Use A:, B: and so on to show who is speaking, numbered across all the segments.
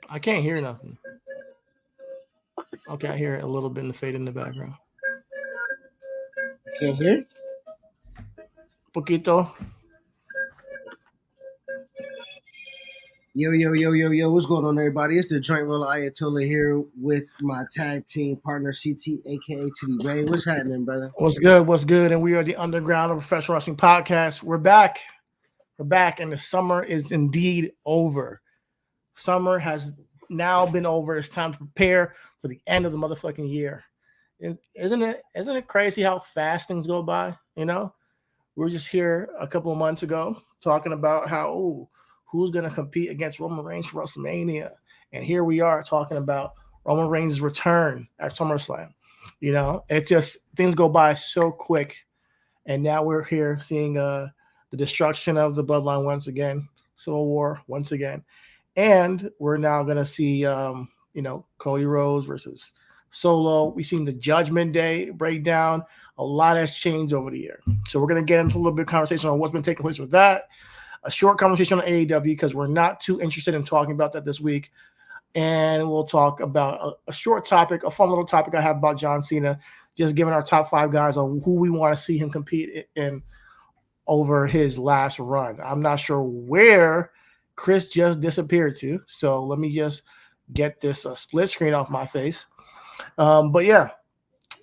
A: I can't hear nothing. Okay, I hear it a little bit in the fade in the background.
B: Can't hear?
A: Poquito.
B: Yo, yo, yo, yo, yo, what's going on, everybody? It's the Joint Roller Ayatollah here with my tag team partner, CT, aka Chitty Ray. What's happening, brother?
A: What's good? What's good? And we are the Underground of Professional Wrestling Podcast. We're back. We're back, and the summer is indeed over. Summer has now been over. It's time to prepare for the end of the motherfucking year. Isn't it crazy how fast things go by? We were just here a couple of months ago talking about how who's going to compete against Roman Reigns for WrestleMania, and here we are talking about Roman Reigns' return at SummerSlam. It's just things go by so quick, and now we're here seeing the destruction of the Bloodline once again, Civil War once again, and we're now going to see Cody Rhodes versus Solo. We've seen the Judgment Day breakdown. A lot has changed over the year. So we're going to get into a little bit of conversation on what's been taking place with that. A short conversation on AEW because we're not too interested in talking about that this week. And we'll talk about a short topic, a fun little topic I have about John Cena, just giving our top 5 guys on who we want to see him compete in over his last run. I'm not sure where Chris just disappeared to. So let me just get this split screen off my face. But yeah,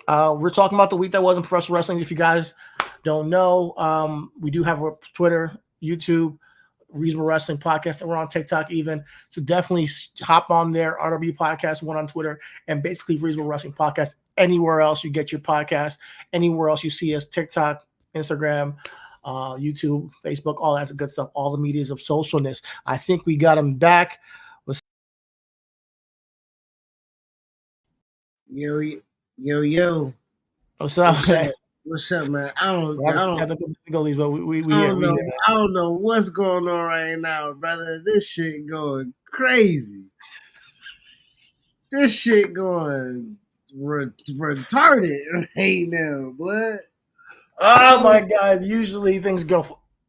A: we're talking about the week that was in professional wrestling. If you guys don't know, we do have a Twitter, YouTube, Reasonable Wrestling Podcast, and we're on TikTok even. So definitely hop on there, RW Podcast 1 on Twitter, and basically Reasonable Wrestling Podcast anywhere else you get your podcast, anywhere else you see us, TikTok, Instagram, YouTube, Facebook, all that good stuff, all the medias of socialness. I think we got him back.
B: Yo, yo, yo.
A: What's up,
B: What's
A: man?
B: up? What's up, man?
A: We have some technical difficulties, but we
B: I
A: here.
B: don't
A: We
B: know.
A: here.
B: I don't know what's going on right now, brother. This shit going crazy. This shit going retarded right now, blood.
A: Oh my God! Usually things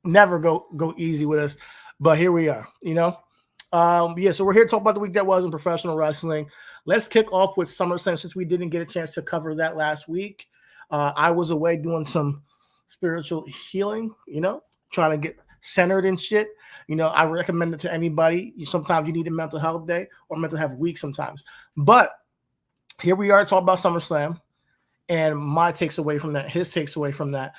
A: never go easy with us, but here we are. Yeah. So we're here to talk about the week that was in professional wrestling. Let's kick off with SummerSlam since we didn't get a chance to cover that last week. I was away doing some spiritual healing. Trying to get centered and shit. I recommend it to anybody. Sometimes you need a mental health day or mental health week sometimes. But here we are talking about SummerSlam. And my takes away from that, his takes away from that.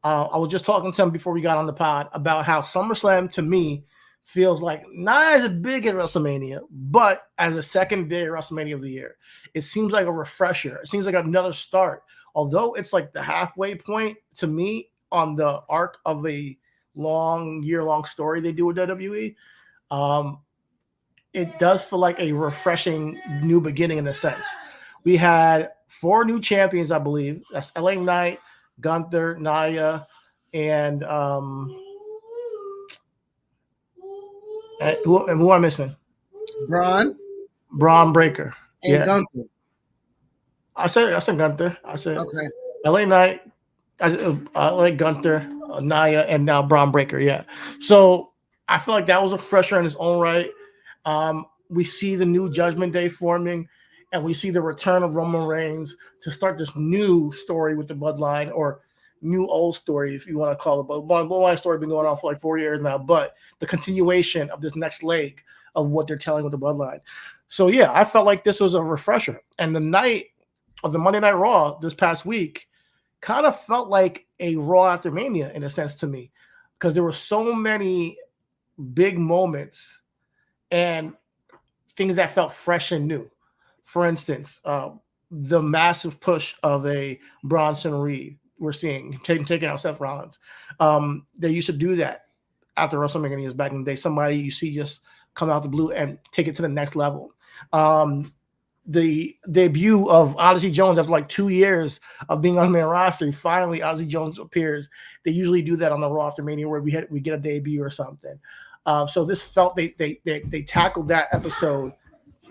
A: I was just talking to him before we got on the pod about how SummerSlam to me feels like not as big as WrestleMania, but as a second day WrestleMania of the year. It seems like a refresher. It seems like another start. Although it's like the halfway point to me on the arc of a year-long story they do with WWE. It does feel like a refreshing new beginning in a sense. We had 4 new champions, I believe. That's LA Knight, Gunther, Naya, and who am I missing?
B: Braun
A: Braun Breaker.
B: and
A: Yeah,
B: Gunther.
A: I said Gunther. I said
B: Okay.
A: LA Knight. I like Gunther, Naya, and now Braun Breaker. Yeah. So I feel like that was a fresher in its own right. We see the new Judgment Day forming, and we see the return of Roman Reigns to start this new story with the Bloodline, or new old story, if you want to call it. But Bloodline story been going on for like 4 years now, but the continuation of this next leg of what they're telling with the Bloodline. So yeah, I felt like this was a refresher. And the night of the Monday Night Raw this past week kind of felt like a Raw after Mania in a sense to me, because there were so many big moments and things that felt fresh and new. For instance, the massive push of a Bronson Reed we're seeing taking out Seth Rollins. They used to do that after WrestleMania back in the day. Somebody you see just come out the blue and take it to the next level. The debut of Odyssey Jones after like 2 years of being on the main roster. Finally, Odyssey Jones appears. They usually do that on the Raw after Mania where we get a debut or something. So this felt they tackled that episode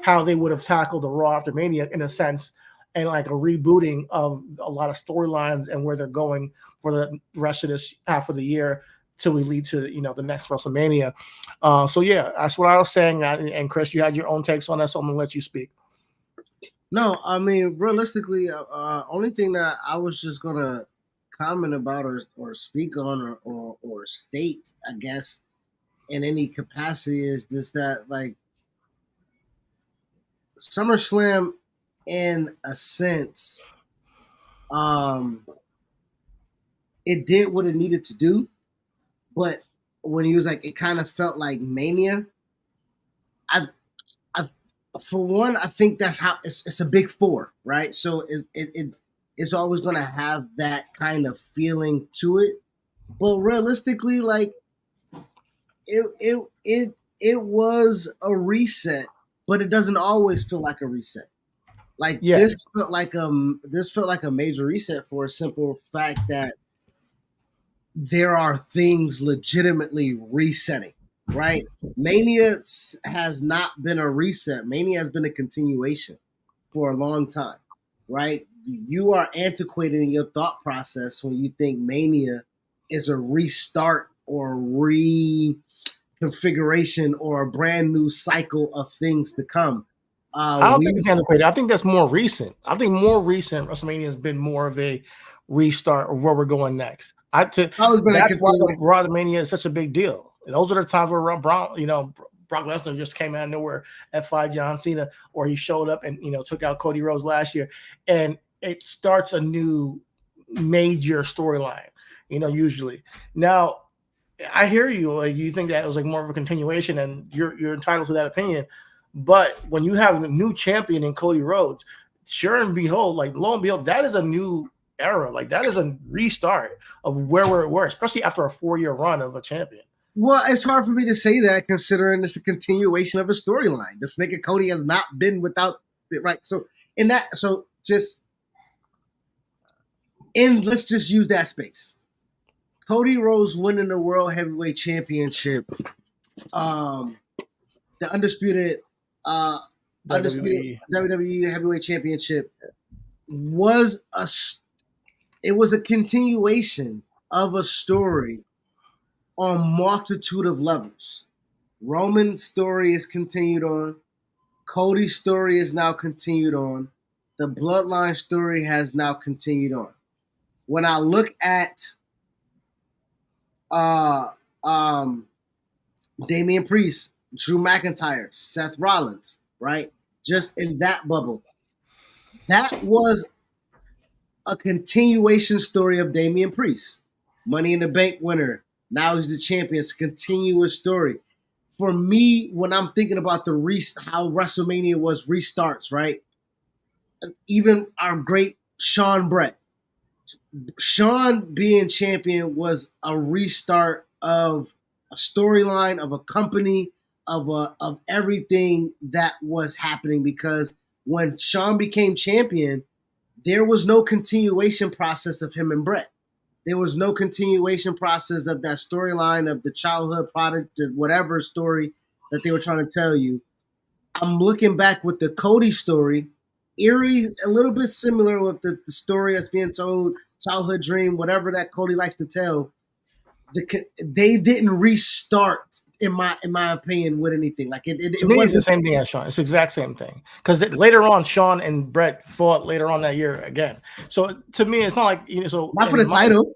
A: how they would have tackled the Raw after Mania in a sense, and like a rebooting of a lot of storylines and where they're going for the rest of this half of the year till we lead to the next WrestleMania. So yeah, that's what I was saying. And Chris, you had your own takes on that, so I'm gonna let you speak.
B: No, I mean realistically, only thing that I was just gonna comment about or speak on or state, I guess, in any capacity is this that like SummerSlam, in a sense, it did what it needed to do, but when he was like, it kind of felt like Mania. I for one, I think that's how it's a big four, right? So it's always going to have that kind of feeling to it. But realistically, like it was a reset, but it doesn't always feel like a reset. Like this felt like a major reset for a simple fact that there are things legitimately resetting. Right? Mania has not been a reset. Mania has been a continuation for a long time, right? You are antiquated in your thought process when you think Mania is a restart or reconfiguration or a brand new cycle of things to come.
A: I don't think it's antiquated. I think that's more recent. I think more recent WrestleMania has been more of a restart of where we're going next. That's why Raw Mania is such a big deal. Those are the times where Brock Lesnar just came out of nowhere, F5 John Cena, or he showed up and took out Cody Rhodes last year, and it starts a new major storyline. Usually. Now, I hear you. Like, you think that it was like more of a continuation, and you're entitled to that opinion. But when you have a new champion in Cody Rhodes, sure and behold, like lo and behold, that is a new era. Like that is a restart of where we were, especially after a 4-year run of a champion.
B: Well, it's hard for me to say that considering it's a continuation of a storyline. This nigga Cody has not been without it, right? So let's just use that space. Cody Rhodes winning the World Heavyweight Championship, the undisputed WWE Heavyweight Championship was a continuation of a story on multitude of levels. Roman's story is continued on. Cody's story is now continued on. The Bloodline story has now continued on. When I look at Damian Priest, Drew McIntyre, Seth Rollins, right? Just in that bubble. That was a continuation story of Damian Priest. Money in the Bank winner. Now he's the champion. It's a continuous story. For me, when I'm thinking about how WrestleMania was restarts, right? Even our great Sean Brett. Sean being champion was a restart of a storyline, of a company, of everything that was happening, because when Sean became champion, there was no continuation process of him and Brett. There was no continuation process of that storyline of the childhood product, whatever story that they were trying to tell you. I'm looking back with the Cody story, eerie, a little bit similar with the story that's being told, childhood dream, whatever that Cody likes to tell. They didn't restart, in my opinion, with anything. Like it
A: was the same thing as Sean. It's the exact same thing, because later on, Sean and Brett fought later on that year again. So to me, it's not like So
B: not for the title,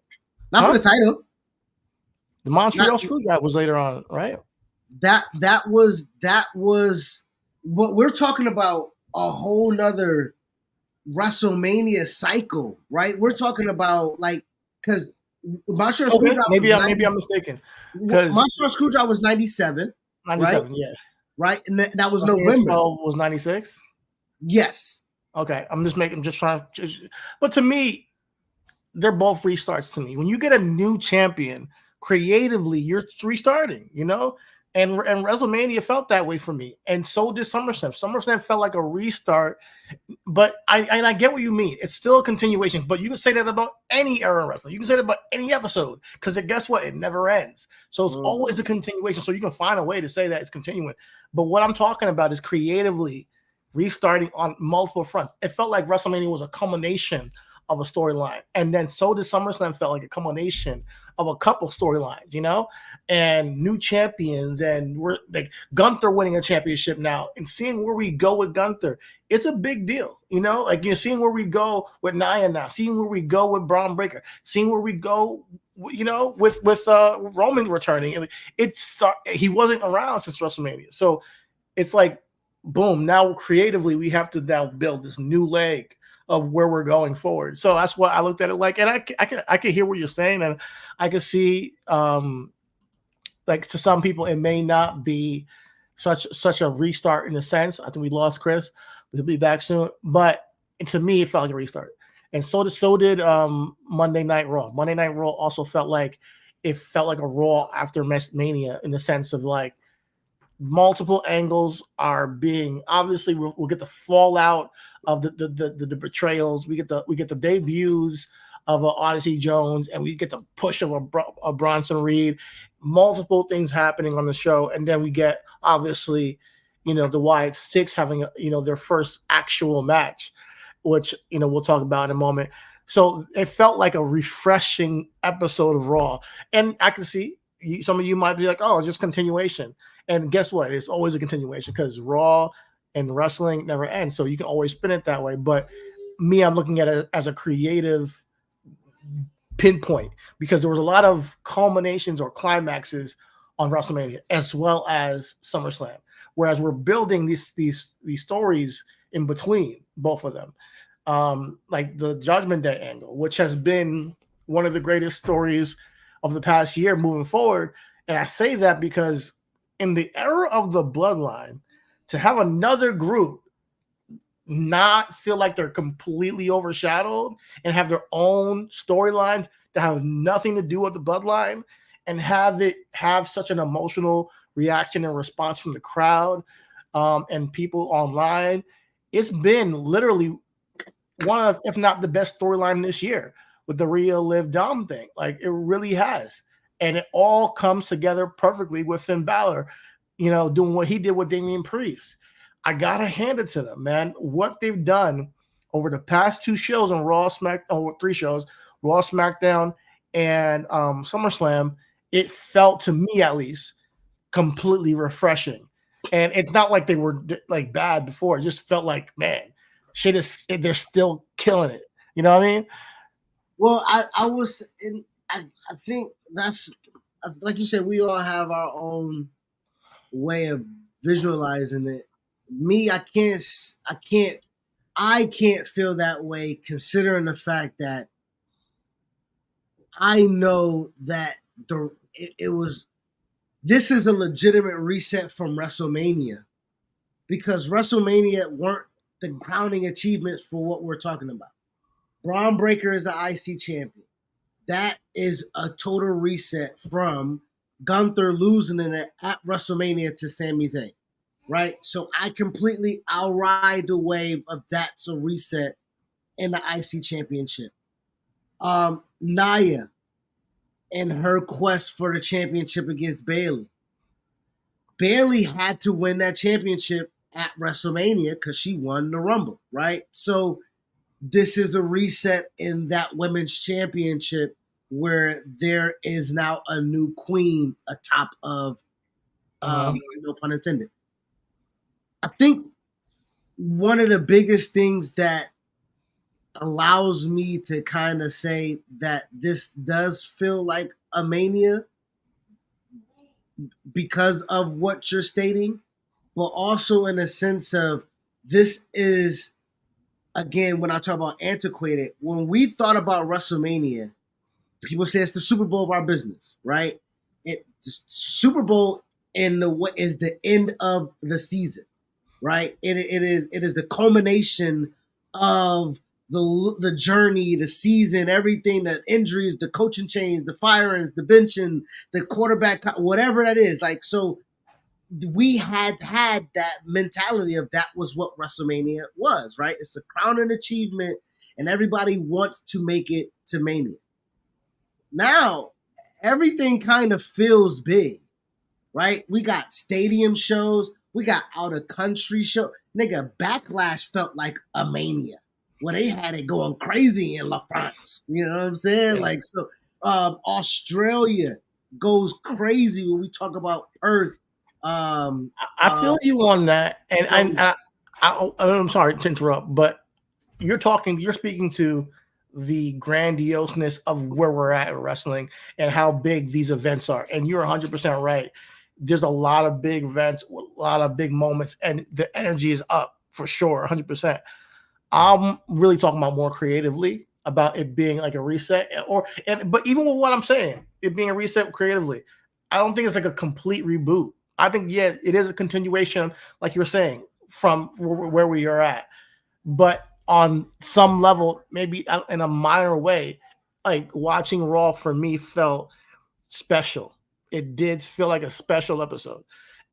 B: not for the title.
A: The Montreal Screwjob was later on, right?
B: That was what we're talking about. A whole nother WrestleMania cycle, right? We're talking about because Montreal Screwjob.
A: Maybe I'm mistaken. Because
B: Montreal Screwjob was 97.
A: 97,
B: right?
A: Yeah.
B: Right, and that was November.
A: Was 96.
B: Yes.
A: Okay, I'm just trying. But to me, they're both restarts. To me, when you get a new champion, creatively, you're restarting. And WrestleMania felt that way for me, and so did SummerSlam. SummerSlam felt like a restart, but I get what you mean. It's still a continuation, but you can say that about any era of wrestling. You can say that about any episode, because guess what? It never ends. So it's always a continuation. So you can find a way to say that it's continuing. But what I'm talking about is creatively restarting on multiple fronts. It felt like WrestleMania was a culmination of a storyline. And then so did SummerSlam felt like a culmination of a couple storylines, you know, and new champions, and we're like Gunther winning a championship now, and seeing where we go with Gunther, it's a big deal, you know, like you're seeing where we go with Nia now, seeing where we go with Braun Breaker, seeing where we go, you know, with Roman returning. He wasn't around since WrestleMania, so it's like boom. Now creatively, we have to now build this new leg of where we're going forward. So that's what I looked at it like, and I can hear what you're saying, and I can see like to some people it may not be such a restart in a sense. I think we lost Chris, but he'll be back soon. But to me, it felt like a restart, and so did Monday Night Raw. Monday Night Raw also felt like a Raw after Mania in the sense of like multiple angles are being obviously we'll get the fallout of the betrayals. We get the debuts of Odyssey Jones, and we get the push of a Bronson Reed. Multiple things happening on the show, and then we get obviously, you know, the Wyatt Six having their first actual match, which we'll talk about in a moment. So it felt like a refreshing episode of Raw, and I can see some of you might be like, "Oh, it's just continuation." And guess what? It's always a continuation because Raw and wrestling never ends. So you can always spin it that way. But me, I'm looking at it as a creative pinpoint because there was a lot of culminations or climaxes on WrestleMania as well as SummerSlam. Whereas we're building these stories in between both of them. Like the Judgment Day angle, which has been one of the greatest stories of the past year moving forward. And I say that because in the era of the Bloodline, to have another group not feel like they're completely overshadowed and have their own storylines that have nothing to do with the Bloodline and have such an emotional reaction and response from the crowd and people online, it's been literally one of, if not the best storyline this year with the Rhea Liv Dom thing. Like it really has. And it all comes together perfectly with Finn Balor, doing what he did with Damian Priest. I gotta hand it to them, man. What they've done over the past 2 shows on Raw, 3 shows, Raw, SmackDown, and SummerSlam, it felt to me at least completely refreshing. And it's not like they were like bad before. It just felt like, man, they're still killing it. You know what I mean?
B: Well, I think that's like you said, we all have our own way of visualizing it. Me, I can't feel that way considering the fact that I know that this is a legitimate reset from WrestleMania because WrestleMania weren't the crowning achievements for what we're talking about. Braun Breaker is an IC champion. That is a total reset from Gunther losing it at WrestleMania to Sami Zayn, right? So I'll ride the wave of that's a reset in the IC championship. Nia and her quest for the championship against Bayley. Bayley had to win that championship at WrestleMania because she won the Rumble, right? So this is a reset in that women's championship where there is now a new queen atop of, no pun intended. I think one of the biggest things that allows me to kind of say that this does feel like a Mania because of what you're stating, but also in a sense of this is, again, when I talk about antiquated, when we thought about WrestleMania, people say it's the Super Bowl of our business, right? The Super Bowl is the end of the season, right? It is the culmination of the journey, the season, everything, the injuries, the coaching change, the firings, the benching, the quarterback, whatever that is. Like, so we had that mentality of that was what WrestleMania was, right? It's a crowning achievement and everybody wants to make it to Mania. Now, everything kind of feels big, right? We got stadium shows. We got out of country show. Nigga, Backlash felt like a Mania. Well, they had it going crazy in La France. You know what I'm saying?
A: Yeah.
B: Like, so Australia goes crazy when we talk about Perth.
A: I feel you on that, and
B: so-
A: I'm sorry to interrupt, but you're speaking to the grandioseness of where we're at in wrestling and how big these events are, and you're 100% right. There's a lot of big events, a lot of big moments, and the energy is up for sure, 100%. I'm really talking about more creatively about it being like a reset, but even with what I'm saying, it being a reset creatively, I don't think it's like a complete reboot. I think it is a continuation, like you're saying, from where we are at, but on some level, maybe in a minor way, like watching Raw for me felt special. It did feel like a special episode,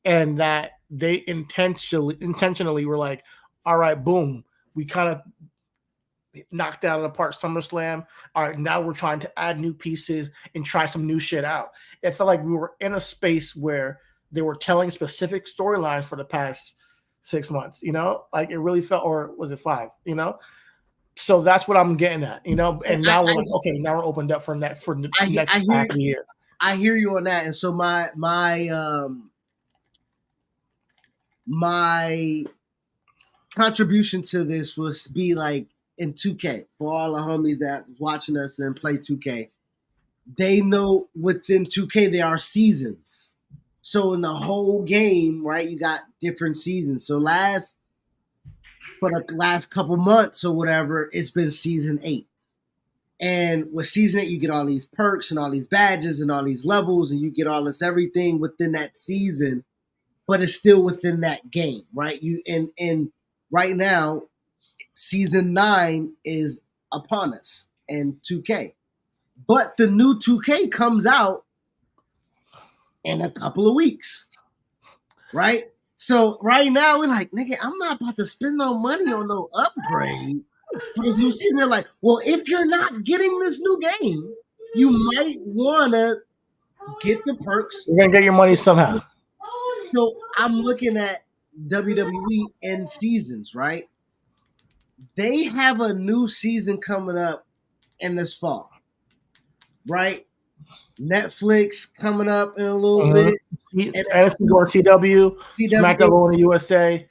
A: and that they intentionally were like, all right, boom, we kind of knocked out of the park SummerSlam. All right, now we're trying to add new pieces and try some new shit out. It felt like we were in a space where they were telling specific storylines for the past 6 months, like it really felt, or was it 5, So that's what I'm getting at, and now we're like, okay, now we're opened up for the next half of the year.
B: I hear you on that. And so my contribution to this was be like in 2K for all the homies that watching us and play 2K. They know within 2K there are seasons. So in the whole game, right, you got different seasons. So for the last couple months or whatever, it's been season 8. And with season 8, you get all these perks and all these badges and all these levels, and you get all this everything within that season, but it's still within that game, right? And right now, season 9 is upon us in 2K. But the new 2K comes out in a couple of weeks, right? So right now we're like, nigga, I'm not about to spend no money on no upgrade for this new season. They're like, well, if you're not getting this new game, you might wanna get the perks.
A: You're gonna get your money somehow.
B: So I'm looking at WWE end seasons, right? They have a new season coming up in this fall, right? Netflix coming up in a little bit.
A: NXT or CW, SmackDown going to USA.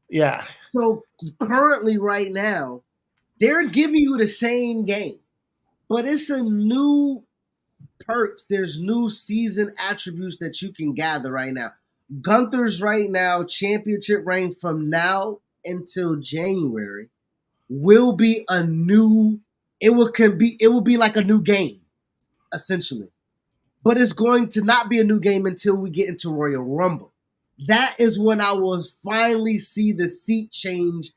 A: Yeah.
B: So currently, right now, they're giving you the same game, but it's a new perks. There's new season attributes that you can gather right now. Gunther's right now championship reign from now until January will be a new. It will be like a new game, essentially. But it's going to not be a new game until we get into Royal Rumble. That is when I will finally see the seat change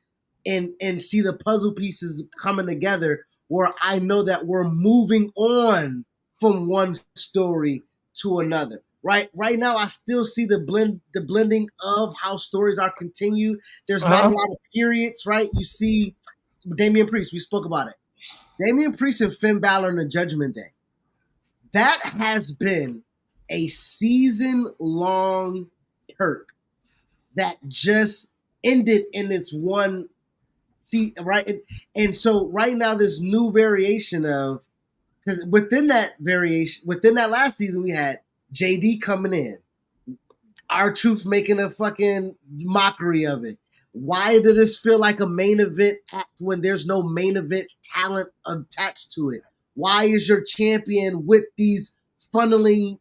B: and see the puzzle pieces coming together, where I know that we're moving on from one story to another. Right now, I still see the blending of how stories are continued. There's not a lot of periods, right? You see Damian Priest, we spoke about it. Damian Priest and Finn Balor in the Judgment Day. That has been a season-long perk that just ended in its one seat, right? And so right now, this new variation of, because within that last season, we had JD coming in, R-Truth making a fucking mockery of it. Why did this feel like a main event act when there's no main event talent attached to it? Why is your champion with these funneling,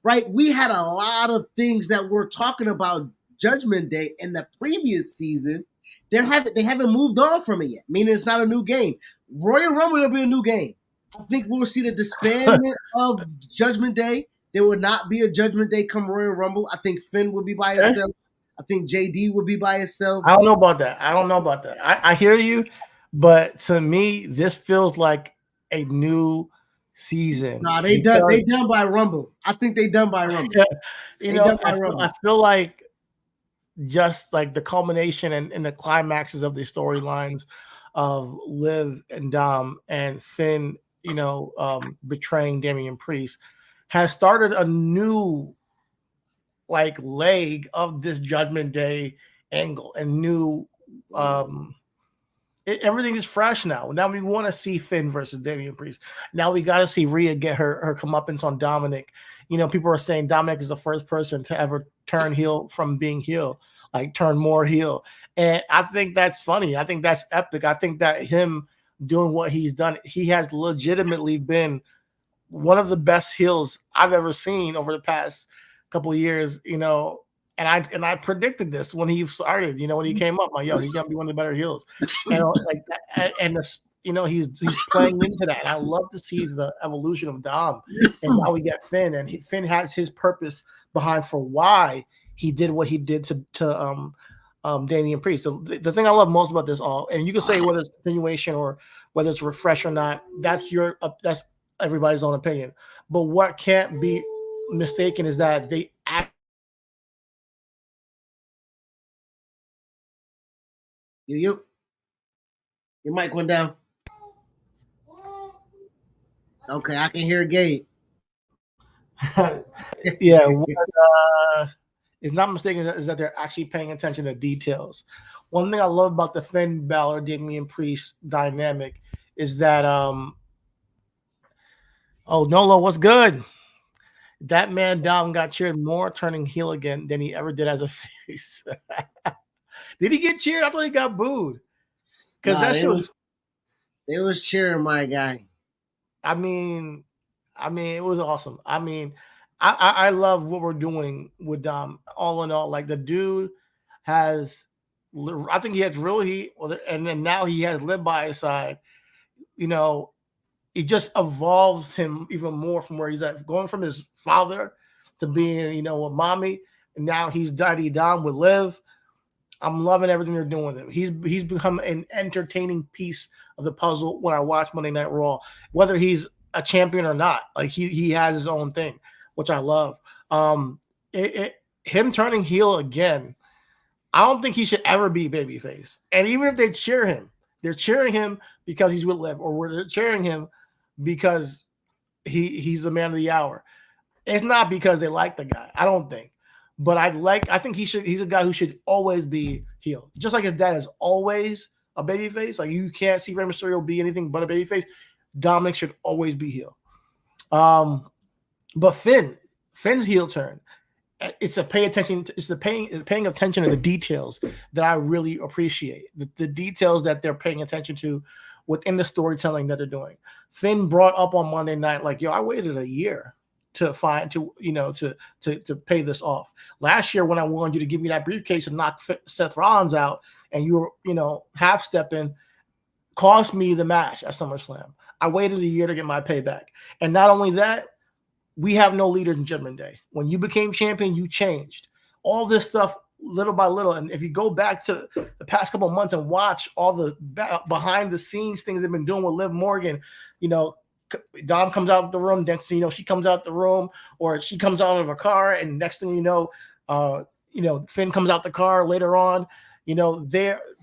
B: right? We had a lot of things that we're talking about Judgment Day in the previous season. They haven't moved on from it yet, meaning it's not a new game. Royal Rumble will be a new game. I think we'll see the disbandment of Judgment Day. There will not be a Judgment Day come Royal Rumble. I think Finn will be by himself. I think JD will be by himself.
A: I don't know about that. I hear you, but to me, this feels like a new season.
B: Nah, they done by Rumble. I think they done by Rumble.
A: I feel like just like the culmination and the climaxes of the storylines of Liv and Dom and Finn, betraying Damian Priest, has started a new leg of this Judgment Day angle and new everything is fresh now. Now we want to see Finn versus Damian Priest. Now we got to see Rhea get her comeuppance on Dominic. You know, people are saying Dominic is the first person to ever turn heel from being heel, like turn more heel. And I think that's funny. I think that's epic. I think that him doing what he's done, he has legitimately been one of the best heels I've ever seen over the past couple of years, you know. And I predicted this when he started, you know, when he came up, like, yo, he's gonna be one of the better heels. And like that, and this, you know, he's playing into that. And I love to see the evolution of Dom. And now we get Finn, and Finn has his purpose behind for why he did what he did to Damian Priest. The thing I love most about this all, and you can say whether it's continuation or whether it's refresh or not, that's everybody's own opinion. But what can't be mistaken is that they act.
B: Your mic went down. Okay, I can hear Gabe.
A: Yeah, what is not mistaken is that they're actually paying attention to details. One thing I love about the Finn Balor Damian Priest dynamic is that oh, Nolo, what's good? That man Dom got cheered more turning heel again than he ever did as a face. Did he get cheered? I thought he got booed. Because that shit was.
B: They was cheering my guy.
A: I mean, it was awesome. I mean, I love what we're doing with Dom. All in all, like the dude has, I think he has real heat, and then now he has lived by his side. You know, it just evolves him even more from where he's at, going from his father to being, you know, with mommy, and now he's Daddy Dom with Liv. I'm loving everything they're doing with him. He's become an entertaining piece of the puzzle when I watch Monday Night Raw, whether he's a champion or not. Like he has his own thing, which I love. Him turning heel again, I don't think he should ever be babyface. And even if they cheer him, they're cheering him because he's with Liv, or they're cheering him because he's the man of the hour. It's not because they like the guy. I don't think. But I think he's a guy who should always be heel. Just like his dad is always a babyface. Like you can't see Rey Mysterio be anything but a babyface. Dominic should always be heel. But Finn's heel turn, it's a pay attention. It's the paying attention to the details that I really appreciate. The details that they're paying attention to within the storytelling that they're doing. Finn brought up on Monday night, like, yo, I waited a year to pay this off. Last year when I wanted you to give me that briefcase and knock Seth Rollins out, and you were, you know, half stepping, cost me the match at SummerSlam. I waited a year to get my payback. And not only that, we have no leaders in Judgment Day. When you became champion, you changed. All this stuff little by little. And if you go back to the past couple of months and watch all the behind the scenes things they've been doing with Liv Morgan, you know, Dom comes out of the room, next thing you know, she comes out the room, or she comes out of her car, and next thing you know, Finn comes out the car later on. You know,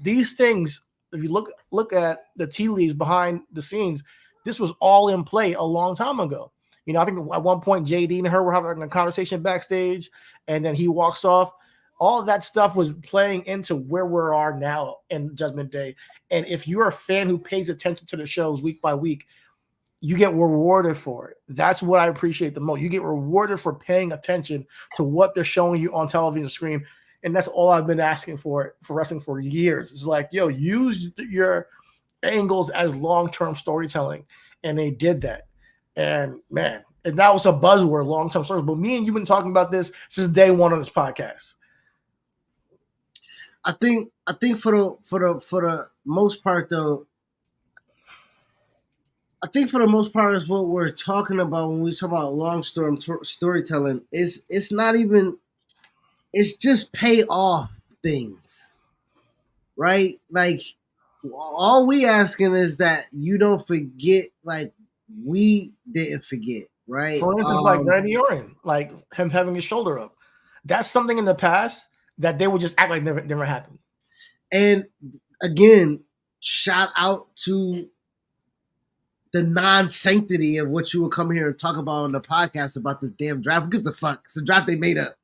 A: these things, if you look at the tea leaves behind the scenes, this was all in play a long time ago. You know, I think at one point JD and her were having a conversation backstage, and then he walks off. All of that stuff was playing into where we are now in Judgment Day. And if you're a fan who pays attention to the shows week by week, you get rewarded for it. That's what I appreciate the most. You get rewarded for paying attention to what they're showing you on television screen. And that's all I've been asking for wrestling for years. It's like, yo, use your angles as long-term storytelling. And they did that. And man, and that was a buzzword, long-term story. But me and you've been talking about this since day one on this podcast.
B: I think for the most part though, I think for the most part is what we're talking about when we talk about long-term storytelling. It's not even, it's just pay off things, right? Like all we asking is that you don't forget, like we didn't forget, right?
A: For instance, like Randy Orton, like him having his shoulder up. That's something in the past that they would just act like never happened.
B: And again, shout out to the non-sanctity of what you will come here and talk about on the podcast about this damn draft. Who gives a fuck? It's a draft they made up.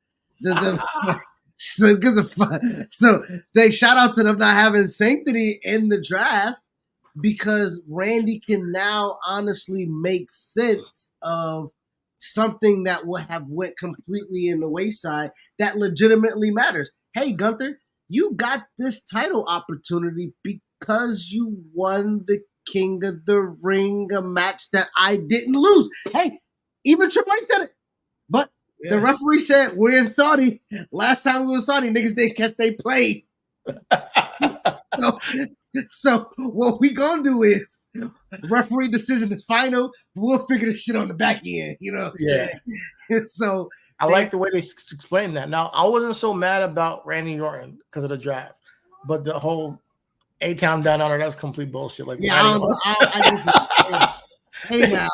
B: So, because of fun. So they shout out to them not having sanctity in the draft because Randy can now honestly make sense of something that would have went completely in the wayside that legitimately matters. Hey, Gunther, you got this title opportunity because you won the King of the Ring, a match that I didn't lose. Hey, even Triple H said it. But the referee said, we're in Saudi. Last time we were in Saudi, niggas didn't catch they played. So what we gonna do is referee decision is final. We'll figure this shit on the back end, you know.
A: Yeah.
B: So
A: I like the way they explained that. Now I wasn't so mad about Randy Orton because of the draft, but the whole A-Town Down Under, that's complete bullshit. Like,
B: yeah, I don't know. Hey now.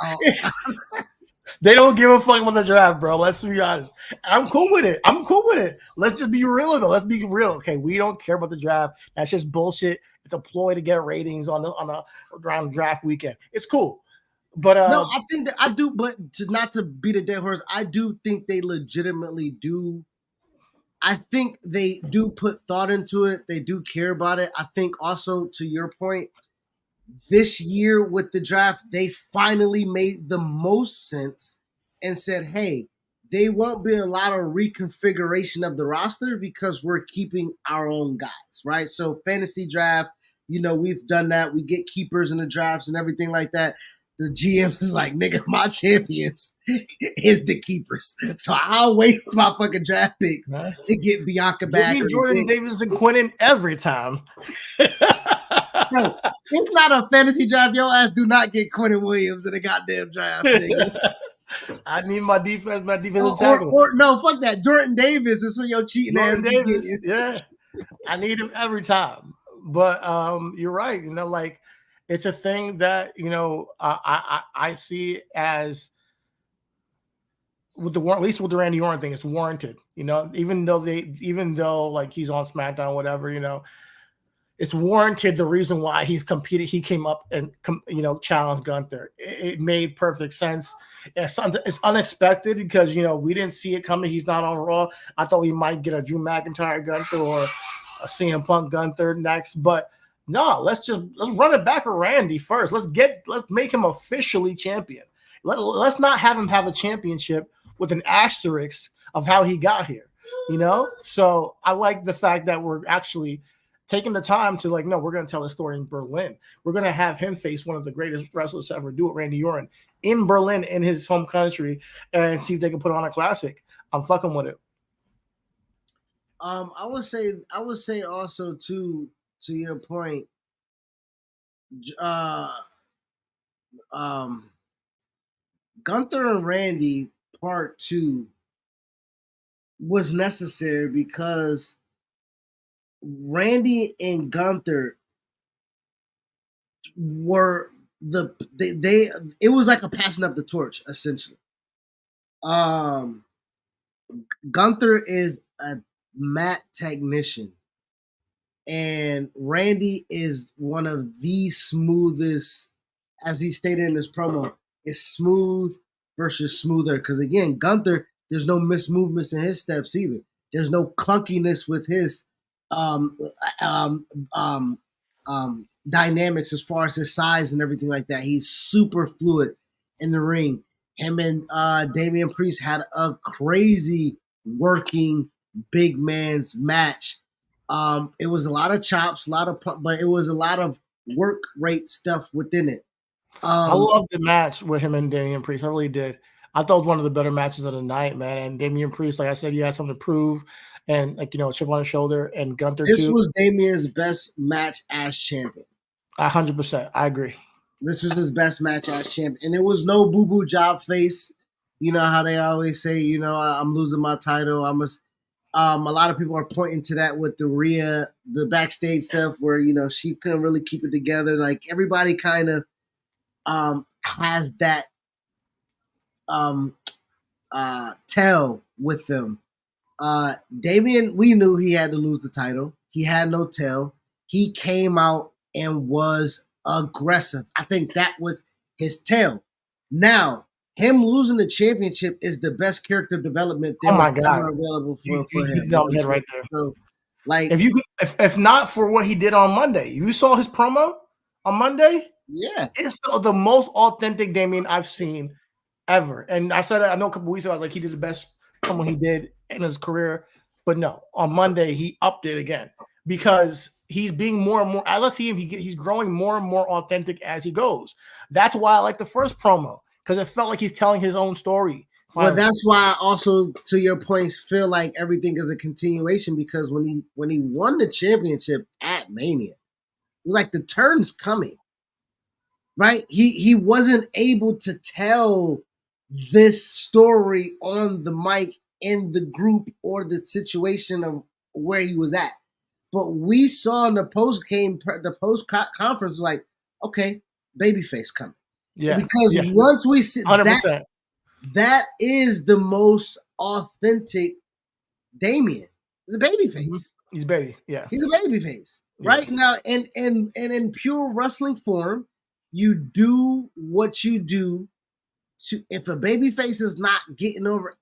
A: They don't give a fuck about the draft, bro. Let's be honest. I'm cool with it. Let's just be real about it. Let's be real. Okay, we don't care about the draft. That's just bullshit. It's a ploy to get ratings on around draft weekend. It's cool. But
B: no, I think that I do, but not to beat a dead horse, I do think they legitimately do. I think they do put thought into it. They do care about it. I think also, to your point, this year with the draft, they finally made the most sense and said, hey, they won't be a lot of reconfiguration of the roster because we're keeping our own guys, right? So fantasy draft, we've done that. We get keepers in the drafts and everything like that. The GM is like, nigga, my champions is the keepers. So I'll waste my fucking draft pick to get Bianca back.
A: Give me Jordan Davis and Quentin every time.
B: No, it's not a fantasy draft. Your ass do not get Quentin Williams in a goddamn draft. Nigga.
A: I need my defensive
B: tackle. Or no, fuck that. Jordan Davis is what your cheating
A: Jordan ass Davis, yeah. I need him every time. But you're right. Like it's a thing that I see as with at least with the Randy Orton thing, it's warranted. Even though like he's on SmackDown, whatever. It's warranted the reason why he's competed. He came up and challenged Gunther. It made perfect sense. It's unexpected because we didn't see it coming. He's not on Raw. I thought we might get a Drew McIntyre Gunther or a CM Punk Gunther next, but no. Let's run it back with Randy first. Let's make him officially champion. Let's not have him have a championship with an asterisk of how he got here. So I like the fact that we're actually taking the time to no, we're going to tell a story in Berlin. We're going to have him face one of the greatest wrestlers to ever do it, Randy Orton, in Berlin, in his home country, and see if they can put on a classic. I'm fucking with it.
B: I would say also to your point, Gunther and Randy Part 2 was necessary because Randy and Gunther were it was like a passing of the torch, essentially. Gunther is a mat technician, and Randy is one of the smoothest, as he stated in his promo, is smooth versus smoother. Because again, Gunther, there's no mismovements in his steps either. There's no clunkiness with his dynamics as far as his size and everything like that. He's super fluid in the ring. Him and Damian Priest had a crazy working big man's match. It was a lot of chops, but it was a lot of work rate stuff within it.
A: I loved the match with him and Damian Priest. I really did. I thought it was one of the better matches of the night, man. And Damian Priest, like I said, he had something to prove. And chip on his shoulder, and Gunther
B: This was Damian's best match as champion.
A: 100%. I agree.
B: This was his best match as champion. And it was no boo-boo job face. You know how they always say, I'm losing my title. I must. A lot of people are pointing to that with the backstage stuff where, she couldn't really keep it together. Like everybody kind of has that tell with them. Damian, we knew he had to lose the title. He had no tail. He came out and was aggressive. I think that was his tail. Now, him losing the championship is the best character development
A: Oh
B: there
A: my
B: was
A: God.
B: ever available
A: You
B: for him.
A: hit it on the head right there.
B: So, like,
A: If you could, if not for what he did on Monday, you saw his promo on Monday.
B: yeah,
A: It's the most authentic Damian I've seen ever. And I said it, I know a couple weeks ago, I was like, he did the best promo he did in his career. But no, on Monday, he upped it again because he's being more and more, I let's see him, he's growing more and more authentic as he goes. That's why I like the first promo, because it felt like he's telling his own story.
B: well,
A: Finally.
B: that's why I also, to your points, feel like everything is a continuation because when he won the championship at Mania, it was like the turn's coming, right? He wasn't able to tell this story on the mic in the group or the situation of where he was at. But we saw in the post conference, like, okay, babyface coming.
A: Yeah.
B: Because
A: yeah.
B: once we see
A: 100%.
B: that is the most authentic Damian. He's a babyface.
A: He's baby. Yeah.
B: He's a babyface. Right now, and in pure wrestling form, you do what you do to if a babyface is not getting over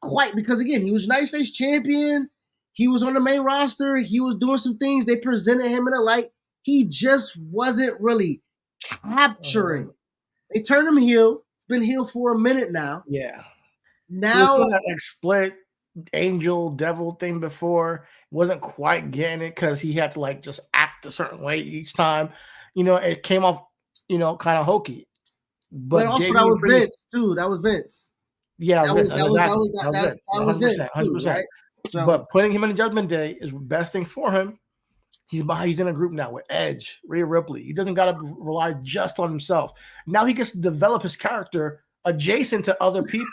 B: quite because again, he was United States champion. He was on the main roster. He was doing some things. They presented him in a light. He just wasn't really capturing. They turned him heel. He's been heel for a minute now.
A: Yeah.
B: Now
A: that like split angel devil thing before wasn't quite getting it because he had to like just act a certain way each time. You know, it came off, you know, kind of hokey.
B: But also that was Vince too. That was Vince.
A: Yeah,
B: that was Vince
A: 100%.
B: Right? So,
A: but putting him in the Judgment Day is the best thing for him. He's in a group now with Edge, Rhea Ripley. He doesn't got to rely just on himself. Now he gets to develop his character adjacent to other people.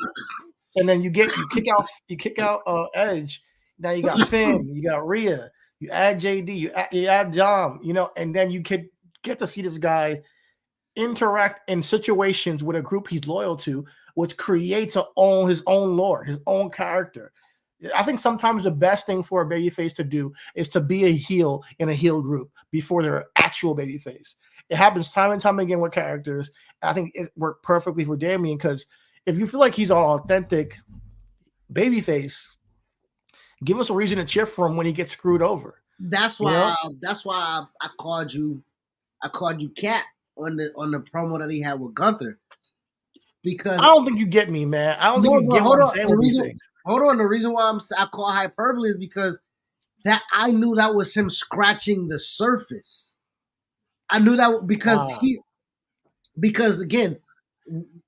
A: And then you kick out Edge. Now you got Finn, you got Rhea, you add JD, you add Dom, you know, and then you could get to see this guy interact in situations with a group he's loyal to, which creates his own lore, his own character. I think sometimes the best thing for a babyface to do is to be a heel in a heel group before they're an actual babyface. It happens time and time again with characters. I think it worked perfectly for Damian because if you feel like he's an authentic babyface, give us a reason to cheer for him when he gets screwed over.
B: That's why. That's why I called you. I called you Cat on the promo that he had with Gunther. Because
A: I don't think you get me, man. I don't think you get what I'm saying with these things.
B: Hold on. The reason why I call hyperbole is because that I knew that was him scratching the surface. I knew that because again,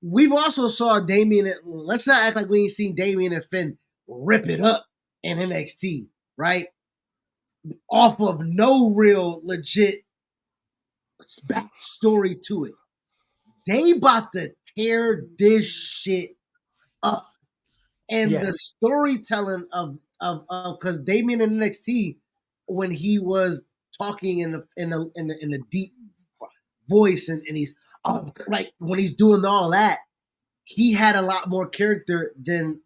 B: we've also saw Damian. Let's not act like we ain't seen Damian and Finn rip it up in NXT, right? Off of no real legit backstory to it. They about to tear this shit up. And the storytelling of because Damian in NXT, when he was talking in the deep voice and he's like when he's doing all that, he had a lot more character than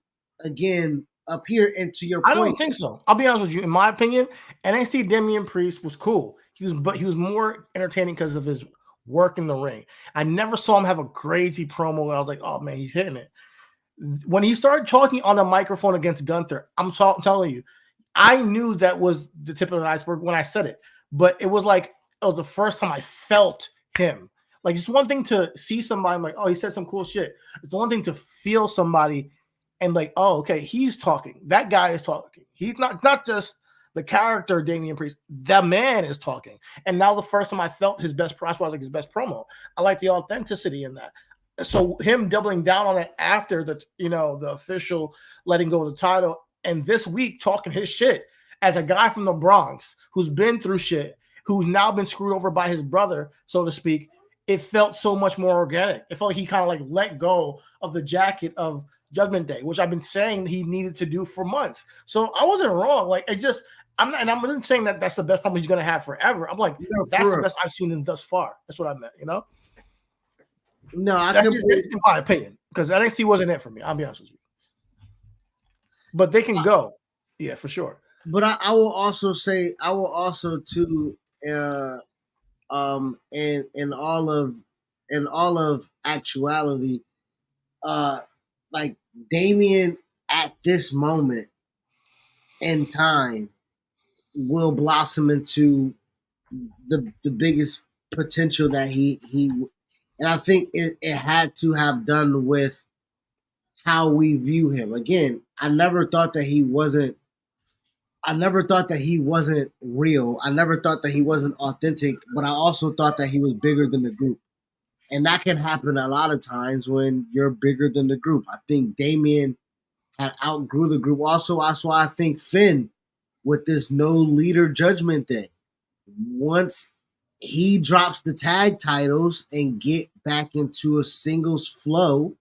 B: again up here. And to your point,
A: I don't think so. I'll be honest with you. In my opinion, NXT Damian Priest was cool. He was more entertaining because of his work in the ring. I never saw him have a crazy promo where I was like, oh man, he's hitting it. When he started talking on the microphone against Gunther, I'm telling you, I knew that was the tip of the iceberg when I said it. But it was like, it was the first time I felt him. Like, it's one thing to see somebody, I'm like, oh, he said some cool shit. It's one thing to feel somebody and like, oh, okay, he's talking. That guy is talking. He's not just the character Damian Priest. The man is talking. And now the first time I felt his best promo was like his best promo. I like the authenticity in that. So him doubling down on it after the official letting go of the title, and this week talking his shit as a guy from the Bronx who's been through shit, who's now been screwed over by his brother, so to speak, it felt so much more organic. It felt like he kind of like let go of the jacket of Judgment Day, which I've been saying he needed to do for months. So I wasn't wrong. Like, it just, I'm not saying that that's the best promo he's going to have forever. I'm like, that's the best I've seen him thus far. That's what I meant,
B: No,
A: that's in my opinion, because NXT wasn't it for me. I'll be honest with you. But they can go, yeah, for sure.
B: But I will also say, too, in all of actuality, like Damian at this moment in time will blossom into the biggest potential that he and I think it had to have done with how we view him. Again, I never thought that he wasn't real. I never thought that he wasn't authentic, but I also thought that he was bigger than the group. And that can happen a lot of times when you're bigger than the group. I think Damian had outgrew the group. Also, that's why I think Finn, with this no leader judgment thing, once he drops the tag titles and get back into a singles flow,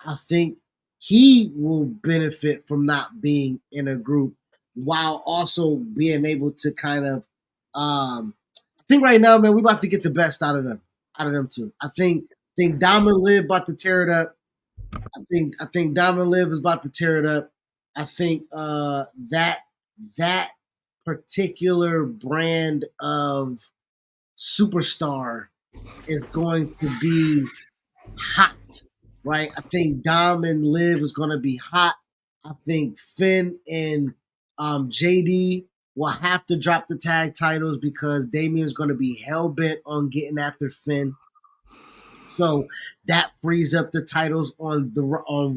B: I think he will benefit from not being in a group while also being able to kind of I think right now, man, we about to get the best out of them too. I think Dom and Liv about to tear it up. I think Dom and Liv is about to tear it up. I think that particular brand of superstar is going to be hot, right? I think Dom and Liv is going to be hot. I think Finn and JD will have to drop the tag titles because Damian's going to be hell bent on getting after Finn. So that frees up the titles on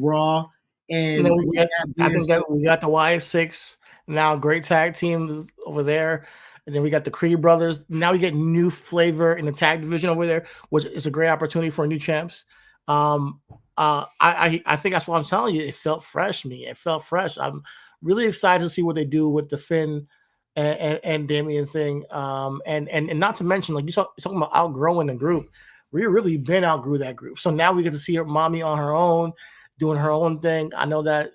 B: Raw. And
A: I think that we got the Y6 now, great tag teams over there. And then we got the Creed brothers. Now we get new flavor in the tag division over there, which is a great opportunity for new champs. I think that's what I'm telling you. It felt fresh to me. It felt fresh. I'm really excited to see what they do with the Finn and Damian thing. And not to mention, like you're talking about outgrowing the group. We really been outgrew that group. So now we get to see her mommy on her own, doing her own thing. I know that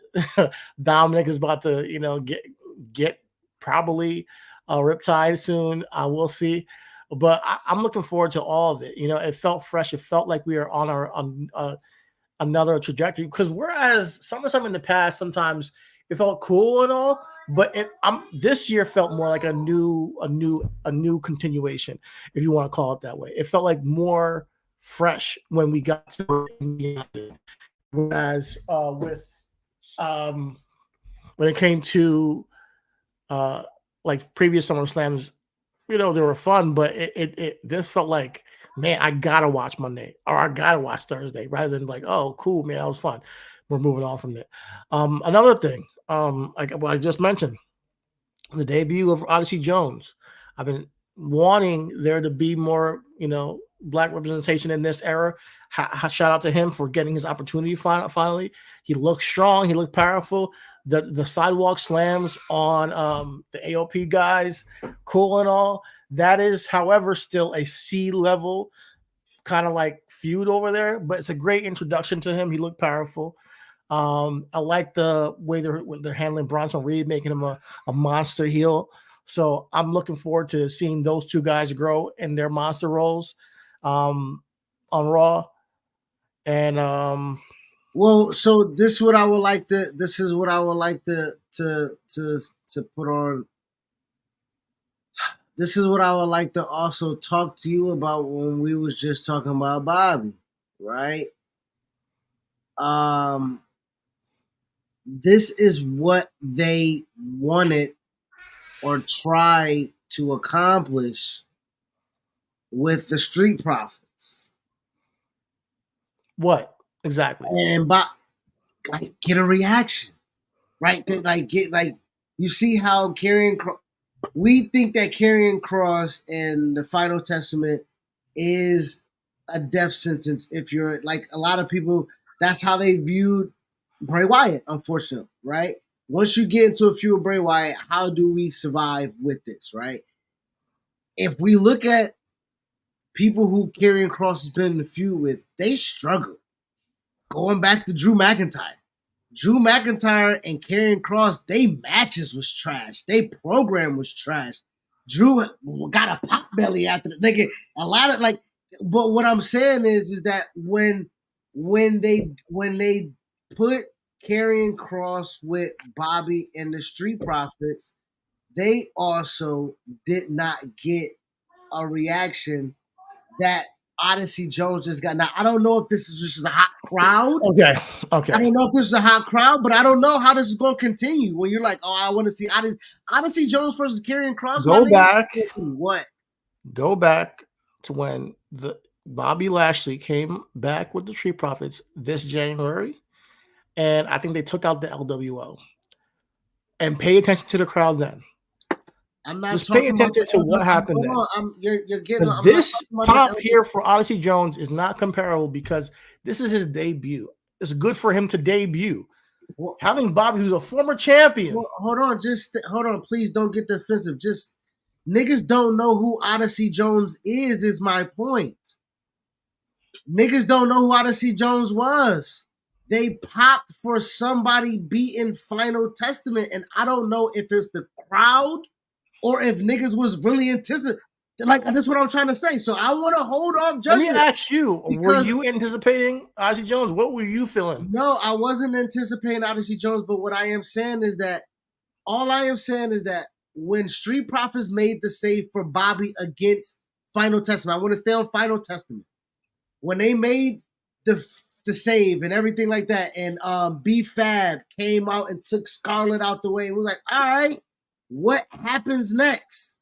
A: Dominic is about to, get probably Riptide soon. We'll see. But I'm looking forward to all of it. It felt fresh. It felt like we are on another trajectory. Because whereas SummerSlam in the past, sometimes it felt cool and all, but this year felt more like a new continuation, if you want to call it that way. It felt like more fresh when we got to it. Whereas with when it came to like previous SummerSlams, they were fun, but this felt like, man, I gotta watch Monday or I gotta watch Thursday rather than like, oh, cool, man, that was fun. We're moving on from there. Another thing, like what I just mentioned, the debut of Odyssey Jones. I've been wanting there to be more, Black representation in this era. Shout out to him for getting his opportunity finally. He looked strong. He looked powerful. The sidewalk slams on the AOP guys, cool and all. That is, however, still a C level kind of like feud over there, but it's a great introduction to him. He looked powerful. I like the way they're handling Bronson Reed, making him a monster heel. So I'm looking forward to seeing those two guys grow in their monster roles on Raw. And
B: well, so this is what I would like to put on. This is what I would like to also talk to you about when we was just talking about Bobby, right? This is what they wanted or tried to accomplish with the Street Profits.
A: What exactly?
B: And get a reaction, right? You see how we think that Karrion Kross and the Final Testament is a death sentence. If you're like a lot of people, that's how they viewed Bray Wyatt, unfortunately, right? Once you get into a feud with Bray Wyatt, how do we survive with this, right? If we look at people who Karrion Kross has been in the feud with, they struggle. Going back to Drew McIntyre. Drew McIntyre and Karrion Kross, they matches was trash. They program was trash. Drew got a pot belly after the nigga. A lot of but what I'm saying is that when they put Karrion Kross with Bobby and the Street Profits, they also did not get a reaction that Odyssey Jones just got. Now I don't know if this is just a hot crowd.
A: Okay.
B: I don't know if this is a hot crowd, but I don't know how this is going to continue. When you're like, oh, I want to see Odyssey Jones versus Karrion Kross.
A: Go back.
B: What?
A: Go back to when the Bobby Lashley came back with the Street Profits this January, and I think they took out the LWO. And pay attention to the crowd then.
B: I'm not
A: just pay attention to what happened then.
B: You're getting
A: this pop here for Odyssey Jones is not comparable because this is his debut. It's good for him to debut. Well, having Bobby, who's a former champion.
B: Well, hold on. Please don't get defensive. Just niggas don't know who Odyssey Jones is my point. Niggas don't know who Odyssey Jones was. They popped for somebody beating Final Testament, and I don't know if it's the crowd or if niggas was really anticipating. Like, that's what I'm trying to say. So I want to hold off judgment.
A: Let me ask you, were you anticipating Odyssey Jones? What were you feeling?
B: No, I wasn't anticipating Odyssey Jones, but what I am saying is that when Street Profits made the save for Bobby against Final Testament, I want to stay on Final Testament. When they made the save and everything like that, and B-Fab came out and took Scarlett out the way, and was like, all right, what happens next?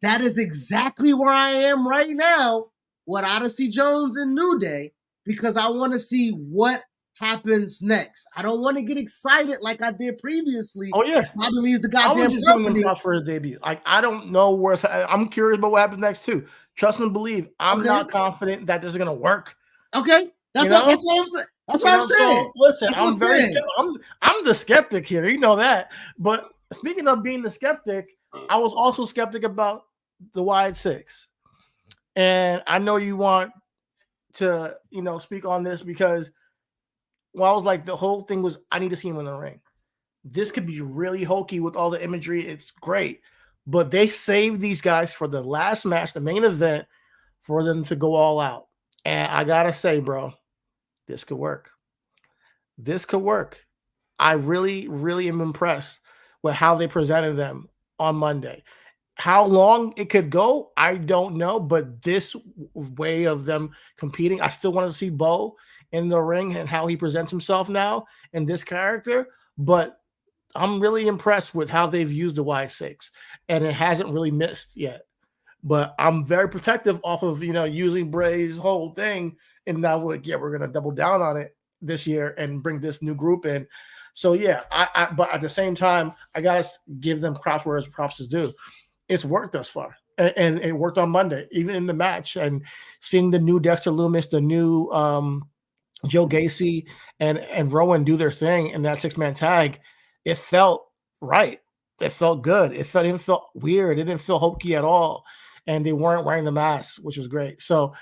B: That is exactly where I am right now with Odyssey Jones and New Day, because I want to see what happens next. I don't want to get excited like I did previously.
A: Oh yeah,
B: Bobby Lee's the goddamn.
A: I was just giving him props for his debut. Like, I don't know where. I'm curious about what happens next too. Trust and believe. I'm not confident that this is gonna work.
B: Okay, that's what I'm saying. That's what I'm saying.
A: So, listen, I'm the skeptic here. You know that. But speaking of being the skeptic, I was also skeptic about the Wyatt Six, and I know you want to, speak on this because. Well, I was like, the whole thing was, I need to see him in the ring. This could be really hokey with all the imagery. It's great. But they saved these guys for the last match, the main event, for them to go all out. And I got to say, bro, this could work. This could work. I really, really am impressed with how they presented them on Monday. How long it could go, I don't know. But this way of them competing, I still want to see Bo in the ring and how he presents himself now in this character. But I'm really impressed with how they've used the Y6, and it hasn't really missed yet. But I'm very protective off of, using Bray's whole thing. And now we're going to double down on it this year and bring this new group in. So yeah, but at the same time, I got to give them props where props is due. It's worked thus far. And it worked on Monday, even in the match, and seeing the new Dexter Lumis, the new, Joe Gacy and Rowan do their thing in that 6-man tag, it felt right. It felt good. It didn't feel weird. It didn't feel hokey at all. And they weren't wearing the masks, which was great. So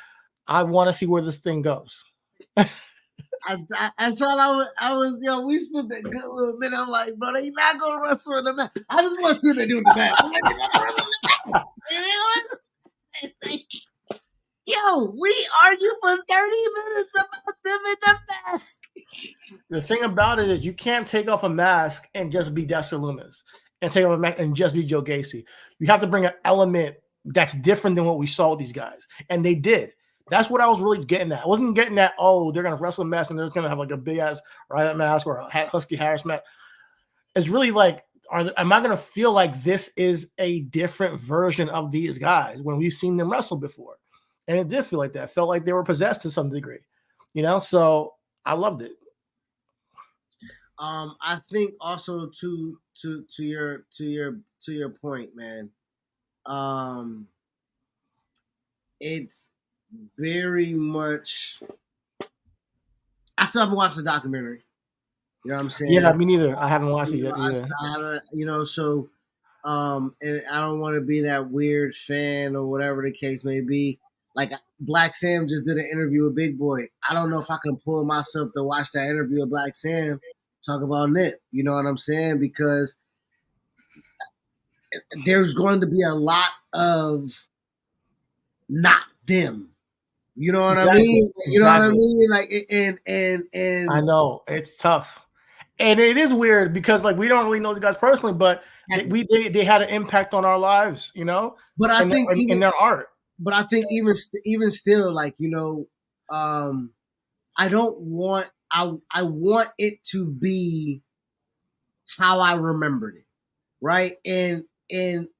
A: I want to see where this thing goes.
B: I thought I was, we spent that good little minute. I'm like, bro, they not going to wrestle in the match. I just want to see what they do in the match. Yo, we argue for 30 minutes about them in the mask.
A: The thing about it is you can't take off a mask and just be Dexter Lumis and take off a mask and just be Joe Gacy. You have to bring an element that's different than what we saw with these guys. And they did. That's what I was really getting at. I wasn't getting at, they're going to wrestle a mask and they're going to have like a big-ass riot mask or a Husky Harris mask. It's really like, am I going to feel like this is a different version of these guys when we've seen them wrestle before? And it did feel like that. It felt like they were possessed to some degree, So I loved it.
B: I think also to your point, man. It's very much. I still haven't watched the documentary. You know what I'm saying?
A: Yeah, me neither. I haven't watched it yet either.
B: I haven't, so. And I don't want to be that weird fan or whatever the case may be. Like Black Sam just did an interview with Big Boy. I don't know if I can pull myself to watch that interview with Black Sam talk about Nip. You know what I'm saying? Because there's going to be a lot of not them. You know what I mean? You know what I mean? Like and
A: I know it's tough. And it is weird because we don't really know the guys personally, but they had an impact on our lives,
B: But I think
A: in their art.
B: but I think even still, like, I don't want I want it to be how I remembered it, right? And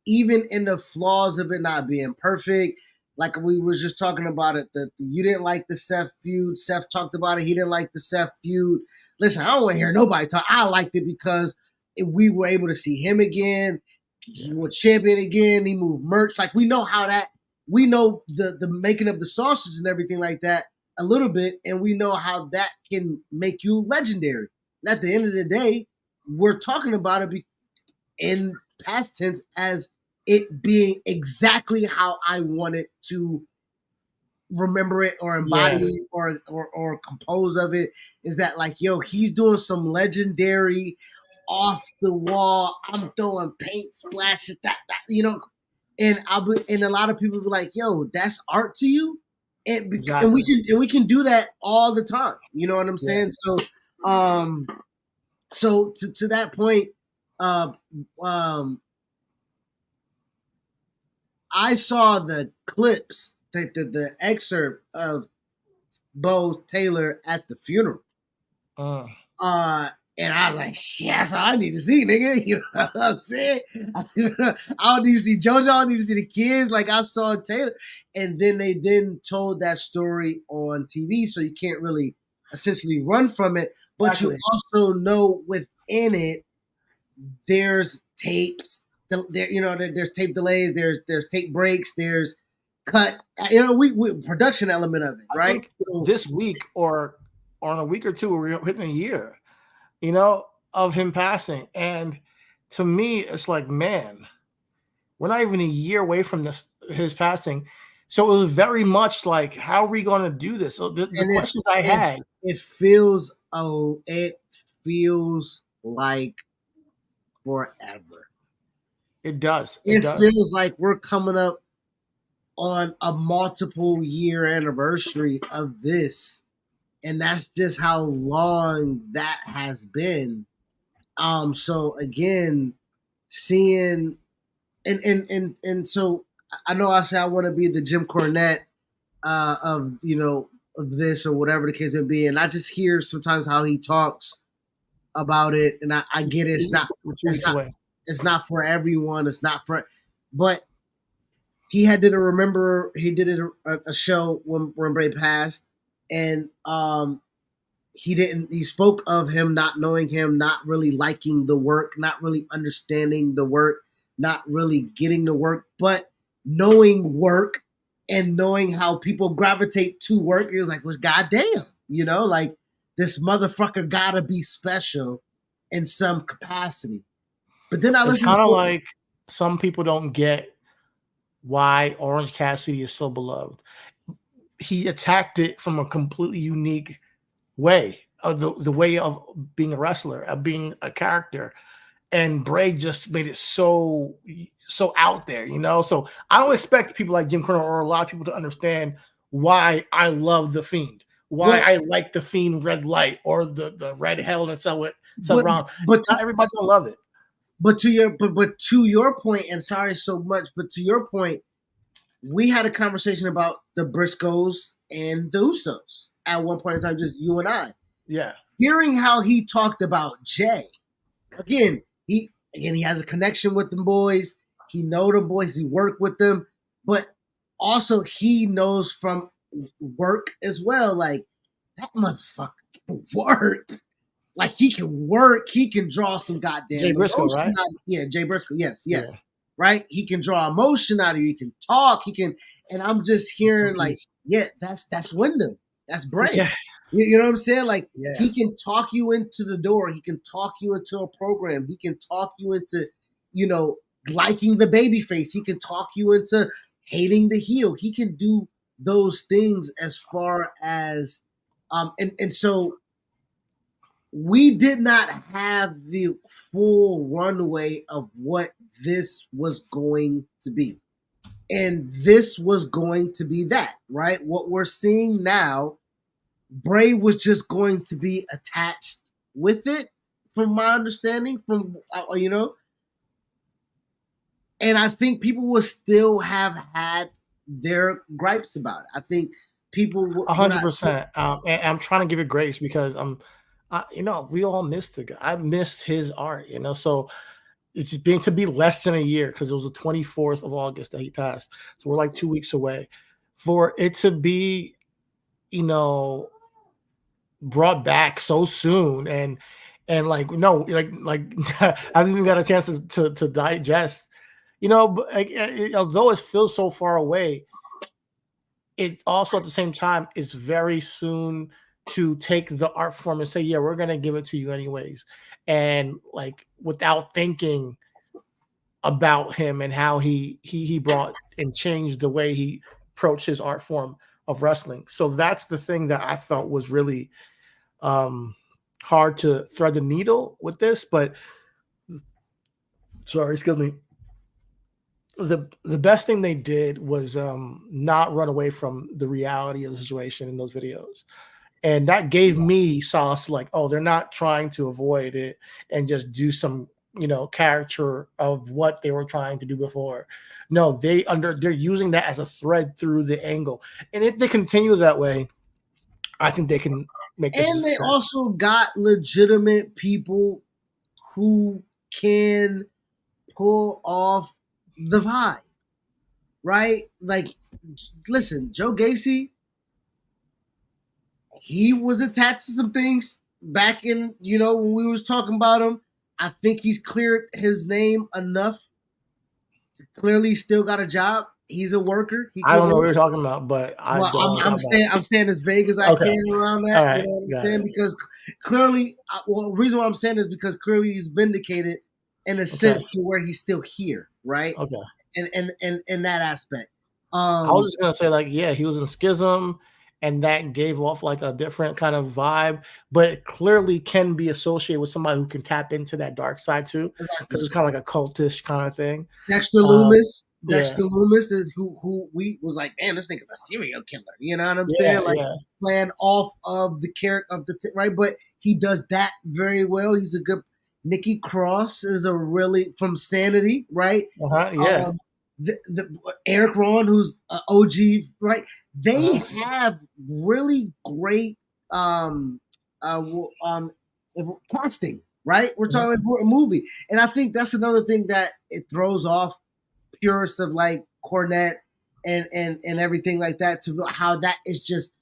B: even in the flaws of it not being perfect, like we was just talking about it, that you didn't like the Seth feud. Seth talked about it. He didn't like the Seth feud. Listen, I don't want to hear nobody talk. I liked it because we were able to see him again. He was champion again. He moved merch. Like, we know how that. We know the making of the sausage and everything like that a little bit, and we know how that can make you legendary. And at the end of the day, we're talking about it in past tense as it being exactly how I wanted to remember it or embody it or compose of it. Is that like, yo, he's doing some legendary off the wall, I'm throwing paint splashes, that and and a lot of people be like, yo, that's art to you? And
A: Exactly.
B: and we can do that all the time. You know what I'm saying? So to that point, uh I saw the clips, the excerpt of Bo Taylor at the funeral. And I was like, shit, that's all I need to see, nigga. You know what I'm saying? I don't need to see JoJo. I don't need to see the kids. Like, I saw Taylor. And then they told that story on TV, so you can't really essentially run from it. But exactly. You also know within it, there's tapes. There's tape delays. There's tape breaks. There's cut. We production element of it, right?
A: I think this week or in a week or two, we're hitting a year, of him passing. And to me, it's like, man, we're not even a year away from his passing. So it was very much like, how are we going to do this? So the questions I had.
B: It feels like forever.
A: It does.
B: It feels like we're coming up on a multiple year anniversary of this. And that's just how long that has been. So again, seeing and so I know I say I want to be the Jim Cornette of this or whatever the case may be, and I just hear sometimes how he talks about it, and I get it. It's not for everyone. It's not for, but he did a show when Bray passed, and he spoke of him not knowing him, not really liking the work, not really understanding the work, not really getting the work, but knowing work and knowing how people gravitate to work. He was like, well, goddamn, like, this motherfucker gotta be special in some capacity. But then
A: it's kind of like some people don't get why Orange Cassidy is so beloved. He attacked it from a completely unique way, the way of being a wrestler, of being a character, and Bray just made it so out there, So I don't expect people like Jim Cornette or a lot of people to understand why I love the Fiend, why I like the Fiend Red Light or the Red Hell and so around. But not everybody's gonna love it.
B: But to your point, and sorry so much, but to your point, we had a conversation about the Briscoes and the Usos at one point in time, just you and I.
A: Yeah.
B: Hearing how he talked about Jay, again, he has a connection with them boys. He know them boys. He worked with them, but also he knows from work as well. Like, that motherfucker can work. Like, he can work. He can draw some goddamn
A: Jay Briscoe, right?
B: Jay Briscoe. Yes. Yeah. Right. He can draw emotion out of you. He can talk. He can. And I'm just hearing that's Wyndham. That's Bray. Yeah. You know what I'm saying? Like, he can talk you into the door. He can talk you into a program. He can talk you into, liking the baby face. He can talk you into hating the heel. He can do those things as far as, and so we did not have the full runway of what this was going to be. And this was going to be that, right? What we're seeing now, Bray was just going to be attached with it, from my understanding, and I think people will still have had their gripes about it. I think people would
A: 100%. And I'm trying to give it grace because we all missed the guy. I missed his art, so it's just been to be less than a year because it was the 24th of August that he passed. So we're like 2 weeks away for it to be, brought back so soon. And like, no, like I haven't even got a chance to digest, but although it feels so far away, it also at the same time is very soon to take the art form and say, yeah, we're gonna give it to you anyways, and like without thinking about him and how he brought and changed the way he approached his art form of wrestling. So that's the thing that I felt was really hard to thread the needle with this. But sorry, excuse me. The best thing they did was not run away from the reality of the situation in those videos. And that gave me solace, like, oh, they're not trying to avoid it and just do some, character of what they were trying to do before. No, they're using that as a thread through the angle. And if they continue that way, I think they can make this.
B: And they also got legitimate people who can pull off the vibe, right? Like, listen, Joe Gacy, he was attached to some things back in, when we was talking about him. I think he's cleared his name enough. Clearly, still got a job. He's a worker.
A: I don't know what you're talking about, but I'm
B: staying as vague as I can around that.
A: Right,
B: you know what I'm saying? Because clearly, the reason why I'm saying is because clearly he's vindicated in a sense to where he's still here, right?
A: Okay.
B: And in that aspect.
A: I was just gonna say, like, yeah, he was in Schism, and that gave off like a different kind of vibe, but it clearly can be associated with somebody who can tap into that dark side too, because it's kind of like a cultish kind of thing.
B: Dexter Lumis. Dexter Lumis is who we was like, man, this nigga's a serial killer. You know what I'm saying? Like playing off of the character of right, but he does that very well. He's a good. Nikki Cross is a really from Sanity, right? The Eric Ron, who's OG, right? They have really great casting, right? We're talking for a movie, and I think that's another thing that it throws off purists of like Cornette and everything like that, to how that is just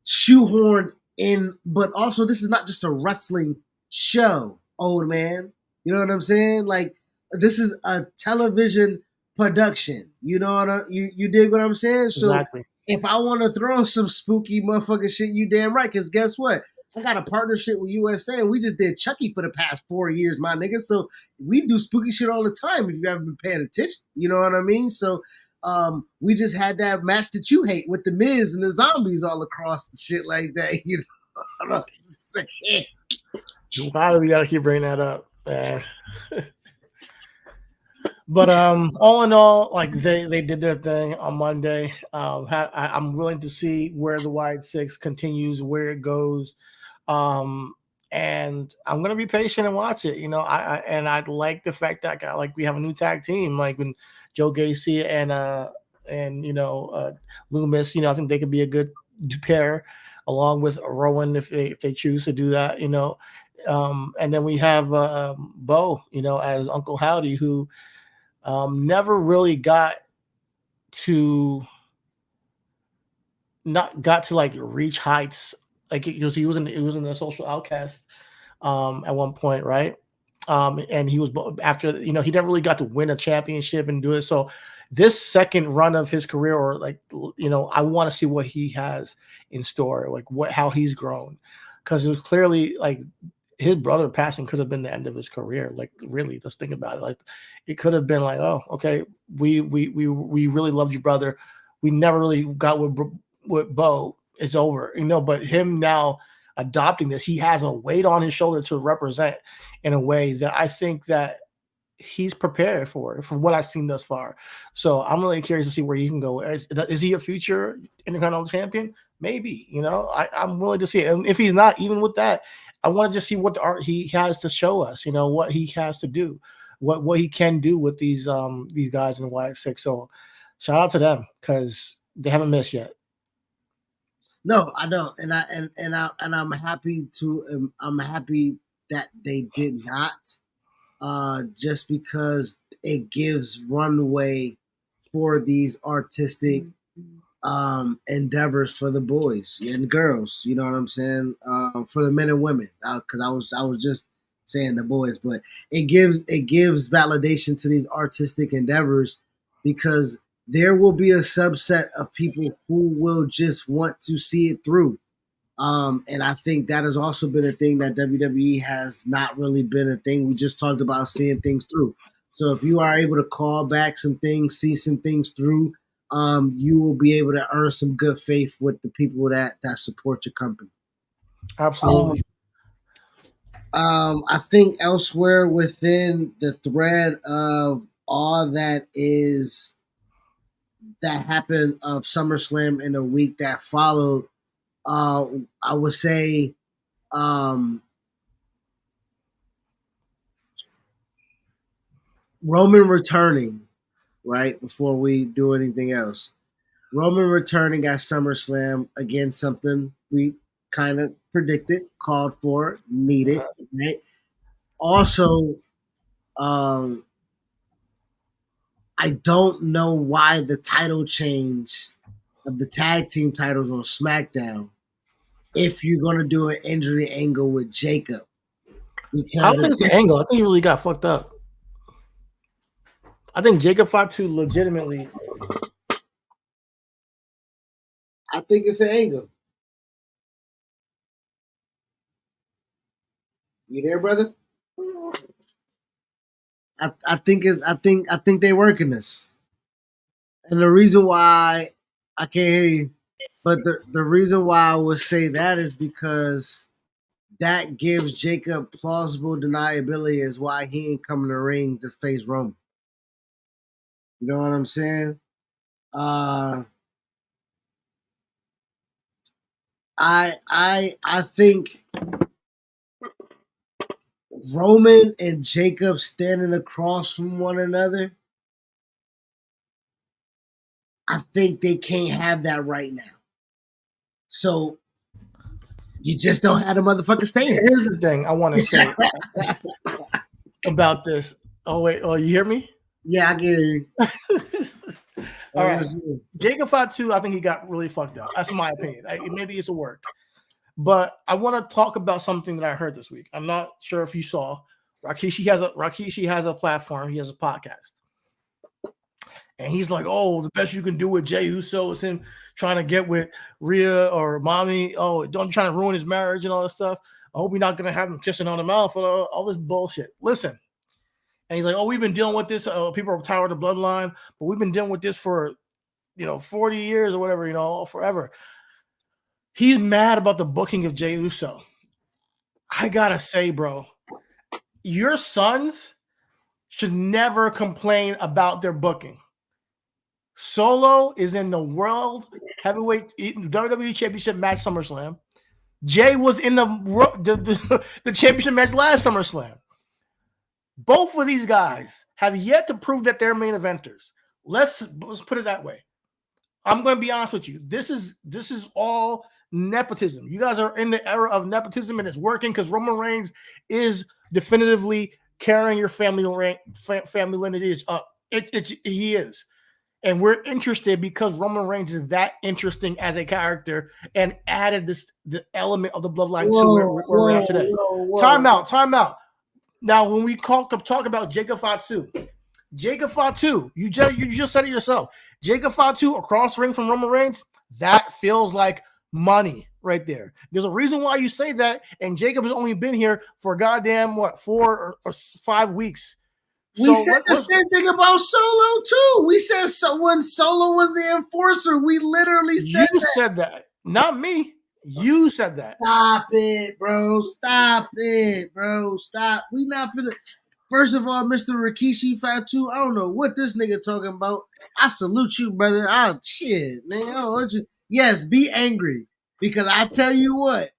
B: shoehorned in. But also, this is not just a wrestling show, old man. You know what I'm saying? Like, this is a television production. You know what you dig what I'm saying? So if I want to throw some spooky motherfucking shit, you damn right. Because guess what? I got a partnership with USA, and we just did Chucky for the past 4 years, my nigga. So we do spooky shit all the time if you haven't been paying attention. You know what I mean? So we just had that match that you hate with the Miz and the zombies all across the shit like that. You know what I'm saying?
A: Why do we gotta keep bringing that up? But all in all, like they did their thing on Monday. I'm willing to see where the Wide Six continues, where it goes, and I'm gonna be patient and watch it. I like the fact that we have a new tag team, like when Joe Gacy and Lumis. I think they could be a good pair, along with Rowan if they choose to do that. And then we have Bo, as Uncle Howdy, who never really got to like reach heights. Like he was in the Social Outcast at one point, right? And he was after he never really got to win a championship and do it. So this second run of his career, or like I want to see what he has in store, like how he's grown, because it was clearly like his brother passing could have been the end of his career. Like, really, just think about it. Like, it could have been like, oh, okay, we really loved you, brother. We never really got with Bo. It's over, But him now adopting this, he has a weight on his shoulder to represent in a way that I think that he's prepared for, from what I've seen thus far. So I'm really curious to see where he can go. Is he a future Intercontinental champion? Maybe. I'm willing to see it. And if he's not, even with that, I want to just see what the art he has to show us, what he has to do, what he can do with these guys in the Wide Six. So shout out to them because they haven't missed yet.
B: No, I don't, and I'm happy I'm happy that they did not, just because it gives runway for these artistic endeavors for the boys and girls. You know what I'm saying? For the men and women, because I was just saying the boys, but it gives validation to these artistic endeavors because there will be a subset of people who will just want to see it through. And I think that has also been a thing that WWE has not really been a thing. We just talked about seeing things through. So if you are able to call back some things, see some things through, you will be able to earn some good faith with the people that support your company.
A: Absolutely.
B: I think elsewhere within the thread of all that happened of SummerSlam in the week that followed, I would say Roman returning, right, before we do anything else. Roman returning at SummerSlam, again, something we kind of predicted, called for, needed, right? Also, I don't know why the title change of the tag team titles on SmackDown if you're going to do an injury angle with Jacob.
A: I don't think it's an angle. I think he really got fucked up. I think Jacob Fatu legitimately.
B: I think it's an angle. You there, brother? I think they're working this. And the reason why I can't hear you, but the reason why I would say that is because that gives Jacob plausible deniability as why he ain't coming to the ring to face Roman. You know what I'm saying? I think Roman and Jacob standing across from one another, I think they can't have that right now. So you just don't have the motherfucker stand.
A: Here's the thing I want to say about this. Oh wait, you hear me?
B: Yeah, I can hear you.
A: All right, Jacob Fatu, I think he got really fucked up. That's my opinion. Maybe it's a work, but I want to talk about something that I heard this week. I'm not sure if you saw. Rikishi has a platform. He has a podcast, and he's like, "Oh, the best you can do with Jey Uso is him trying to get with Rhea or Mommy. Oh, don't trying to ruin his marriage and all that stuff. I hope you're not gonna have him kissing on the mouth and all this bullshit." Listen, and he's like, "Oh, we've been dealing with this. People are tired of the bloodline, but we've been dealing with this for 40 years or whatever, forever." He's mad about the booking of Jey Uso. I gotta say, bro, your sons should never complain about their booking. Solo is in the World Heavyweight WWE Championship match SummerSlam. Jay was in the championship match last SummerSlam. Both of these guys have yet to prove that they're main eventers. Let's put it that way. I'm going to be honest with you. This is all nepotism. You guys are in the era of nepotism, and it's working because Roman Reigns is definitively carrying your family lineage up. He is. And we're interested because Roman Reigns is that interesting as a character and added the element of the bloodline to where we're at today. Time out. Now, when we talk about Jacob Fatu, you just said it yourself. Jacob Fatu across the ring from Roman Reigns, that feels like money right there. There's a reason why you say that, and Jacob has only been here for goddamn 4 or 5 weeks.
B: We said the same thing about Solo too. We said when Solo was the enforcer, we literally said
A: you said that, not me. You said that.
B: Stop it, bro. Stop it, bro. Stop. We not finna. First of all, Mr. Rikishi Fatu, I don't know what this nigga talking about. I salute you, brother. Oh shit, man. I don't want you. Yes, be angry because I tell you what.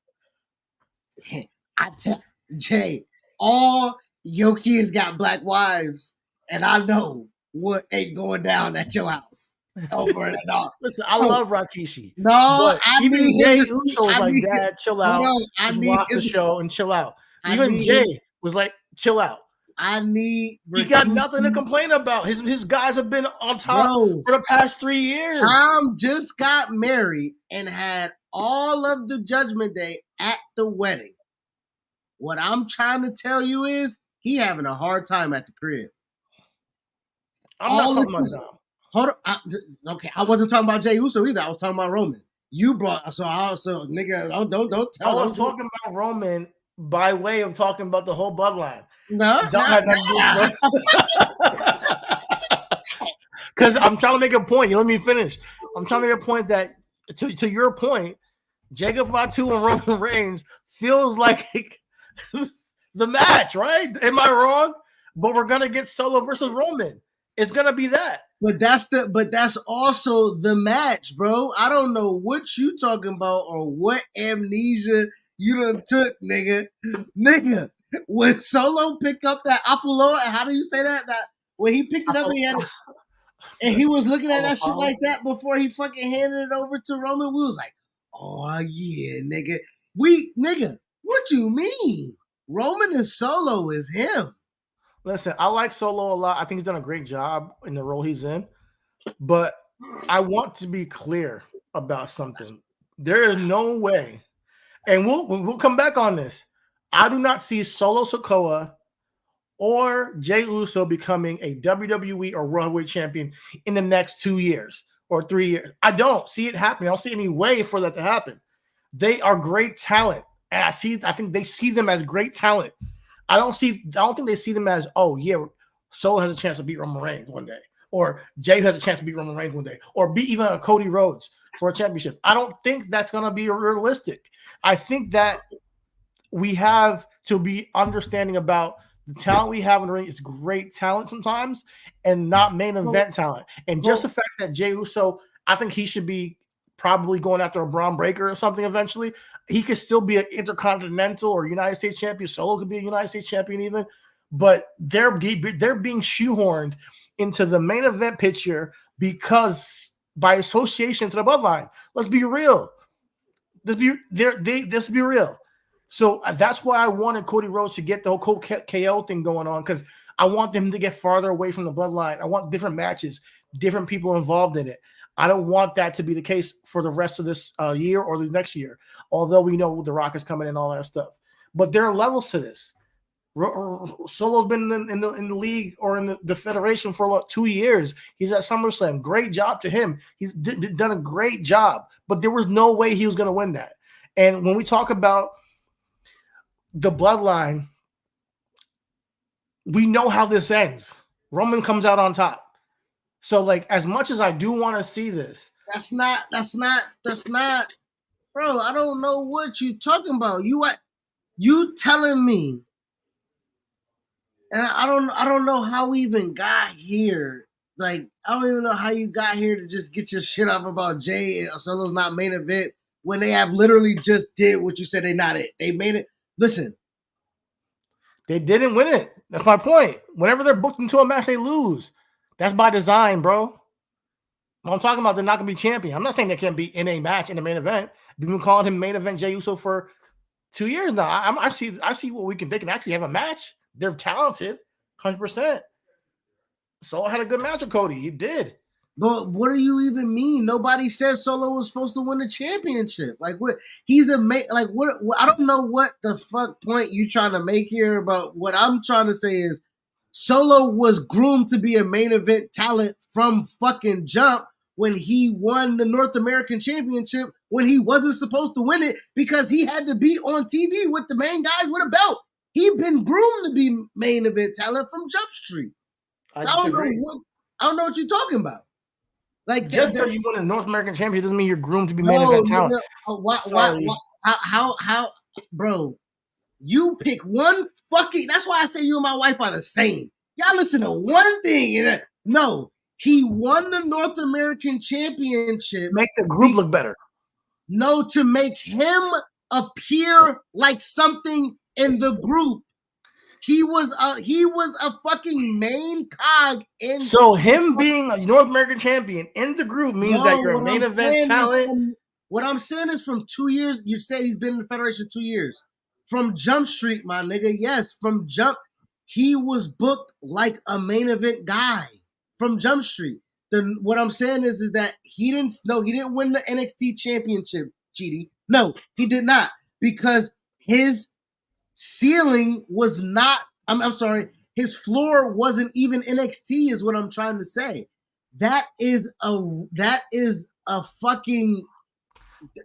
B: Jay, all your kids got black wives, and I know what ain't going down at your house. over it. No,
A: Listen, I love Rikishi.
B: no,
A: But
B: I
A: even
B: need
A: Jay
B: him to
A: Uso was
B: I
A: like,
B: need
A: Dad, chill
B: hold
A: out.
B: on. I
A: Just
B: need
A: watch the
B: him.
A: show and chill out.
B: I
A: Even
B: need
A: Jay
B: him.
A: was like, chill out.
B: I need
A: He got nothing to
B: Rikishi.
A: complain about. His guys have been on top
B: Bro,
A: for the past 3 years.
B: Tom just got married and had all of the Judgment Day at the wedding. What I'm trying to tell you is he having a hard time at the crib.
A: I'm
B: all
A: not
B: this
A: talking
B: was-
A: about Dom.
B: Hold on. Okay, I wasn't talking about Jey Uso either. I was talking about Roman. You brought so nigga. Don't
A: I
B: tell.
A: was talking about Roman by way of talking about the whole bloodline.
B: No,
A: Dom had nothing to do because I'm trying to make a point. You let me finish. I'm trying to make a point that to your point, Jacob Fatu and Roman Reigns feels like the match, right? Am I wrong? But we're gonna get Solo versus Roman. It's gonna be that.
B: But that's also the match, bro. I don't know what you talking about or what amnesia you done took, nigga. Nigga, when Solo picked up that Apollo, and how do you say that? That when he picked it up and he had it, and he was looking at that shit like that before he fucking handed it over to Roman, we was like, oh yeah, nigga. Nigga, what you mean? Roman and Solo is him.
A: Listen, I like Solo a lot. I think he's done a great job in the role he's in. But I want to be clear about something. There is no way, and we'll come back on this. I do not see Solo Sikoa or Jey Uso becoming a WWE or World Heavyweight Champion in the next 2 years or 3 years. I don't see it happening. I don't see any way for that to happen. They are great talent, and I think they see them as great talent. I don't think they see them as, oh yeah, Solo has a chance to beat Roman Reigns one day, or Jay has a chance to beat Roman Reigns one day, or beat even a Cody Rhodes for a championship. I don't think that's going to be realistic. I think that we have to be understanding about the talent we have in the ring. It's great talent sometimes and not main event talent. And just the fact that Jey Uso, I think he should be probably going after a Braun Breaker or something eventually. He could still be an Intercontinental or United States champion. Solo could be a United States champion even. But they're being shoehorned into the main event picture because by association to the bloodline. Let's be real. Let's be real. So that's why I wanted Cody Rhodes to get the whole KO thing going on, because I want them to get farther away from the bloodline. I want different matches, different people involved in it. I don't want that to be the case for the rest of this year or the next year, although we know The Rock is coming and all that stuff. But there are levels to this. Solo's been in the league or in the federation for about 2 years. He's at SummerSlam. Great job to him. He's done a great job, but there was no way he was going to win that. And when we talk about the bloodline, we know how this ends. Roman comes out on top. So, like, as much as I do want to see this,
B: that's not, bro. I don't know what you talking about. You telling me, and I don't know how we even got here. Like, I don't even know how you got here to just get your shit off about Jay and Solo's not main event when they have literally just did what you said they not it. They made it. Listen,
A: they didn't win it. That's my point. Whenever they're booked into a match, they lose. That's by design, bro. I'm talking about they're not going to be champion. I'm not saying they can't be in a match in the main event. We've been calling him main event Jey Uso for 2 years now. I see what they can actually have a match. They're talented, 100%. Solo had a good match with Cody. He did.
B: But what do you even mean? Nobody said Solo was supposed to win the championship. Like, what? He's a like what? I don't know what the fuck point you trying to make here. But what I'm trying to say is, Solo was groomed to be a main event talent from fucking jump when he won the North American Championship when he wasn't supposed to win it because he had to be on TV with the main guys with a belt. He'd been groomed to be main event talent from Jump Street. I don't know what you're talking about. Like,
A: just because you won a North American Championship doesn't mean you're groomed to be main event talent.
B: How, bro? You pick one fucking. That's why I say you and my wife are the same. Y'all listen to one thing. And no, he won the North American Championship.
A: Make the group look better.
B: No, to make him appear like something in the group. He was a fucking main cog in.
A: So him being a North American champion in the group means that you're a main event talent.
B: What I'm saying is from 2 years. You said he's been in the Federation 2 years. From Jump Street, my nigga. Yes, from Jump, he was booked like a main event guy from Jump Street. What I'm saying is that he didn't win the NXT championship, Chidi. No, he did not, because his ceiling was not, I'm sorry, his floor wasn't even NXT is what I'm trying to say. That is a fucking,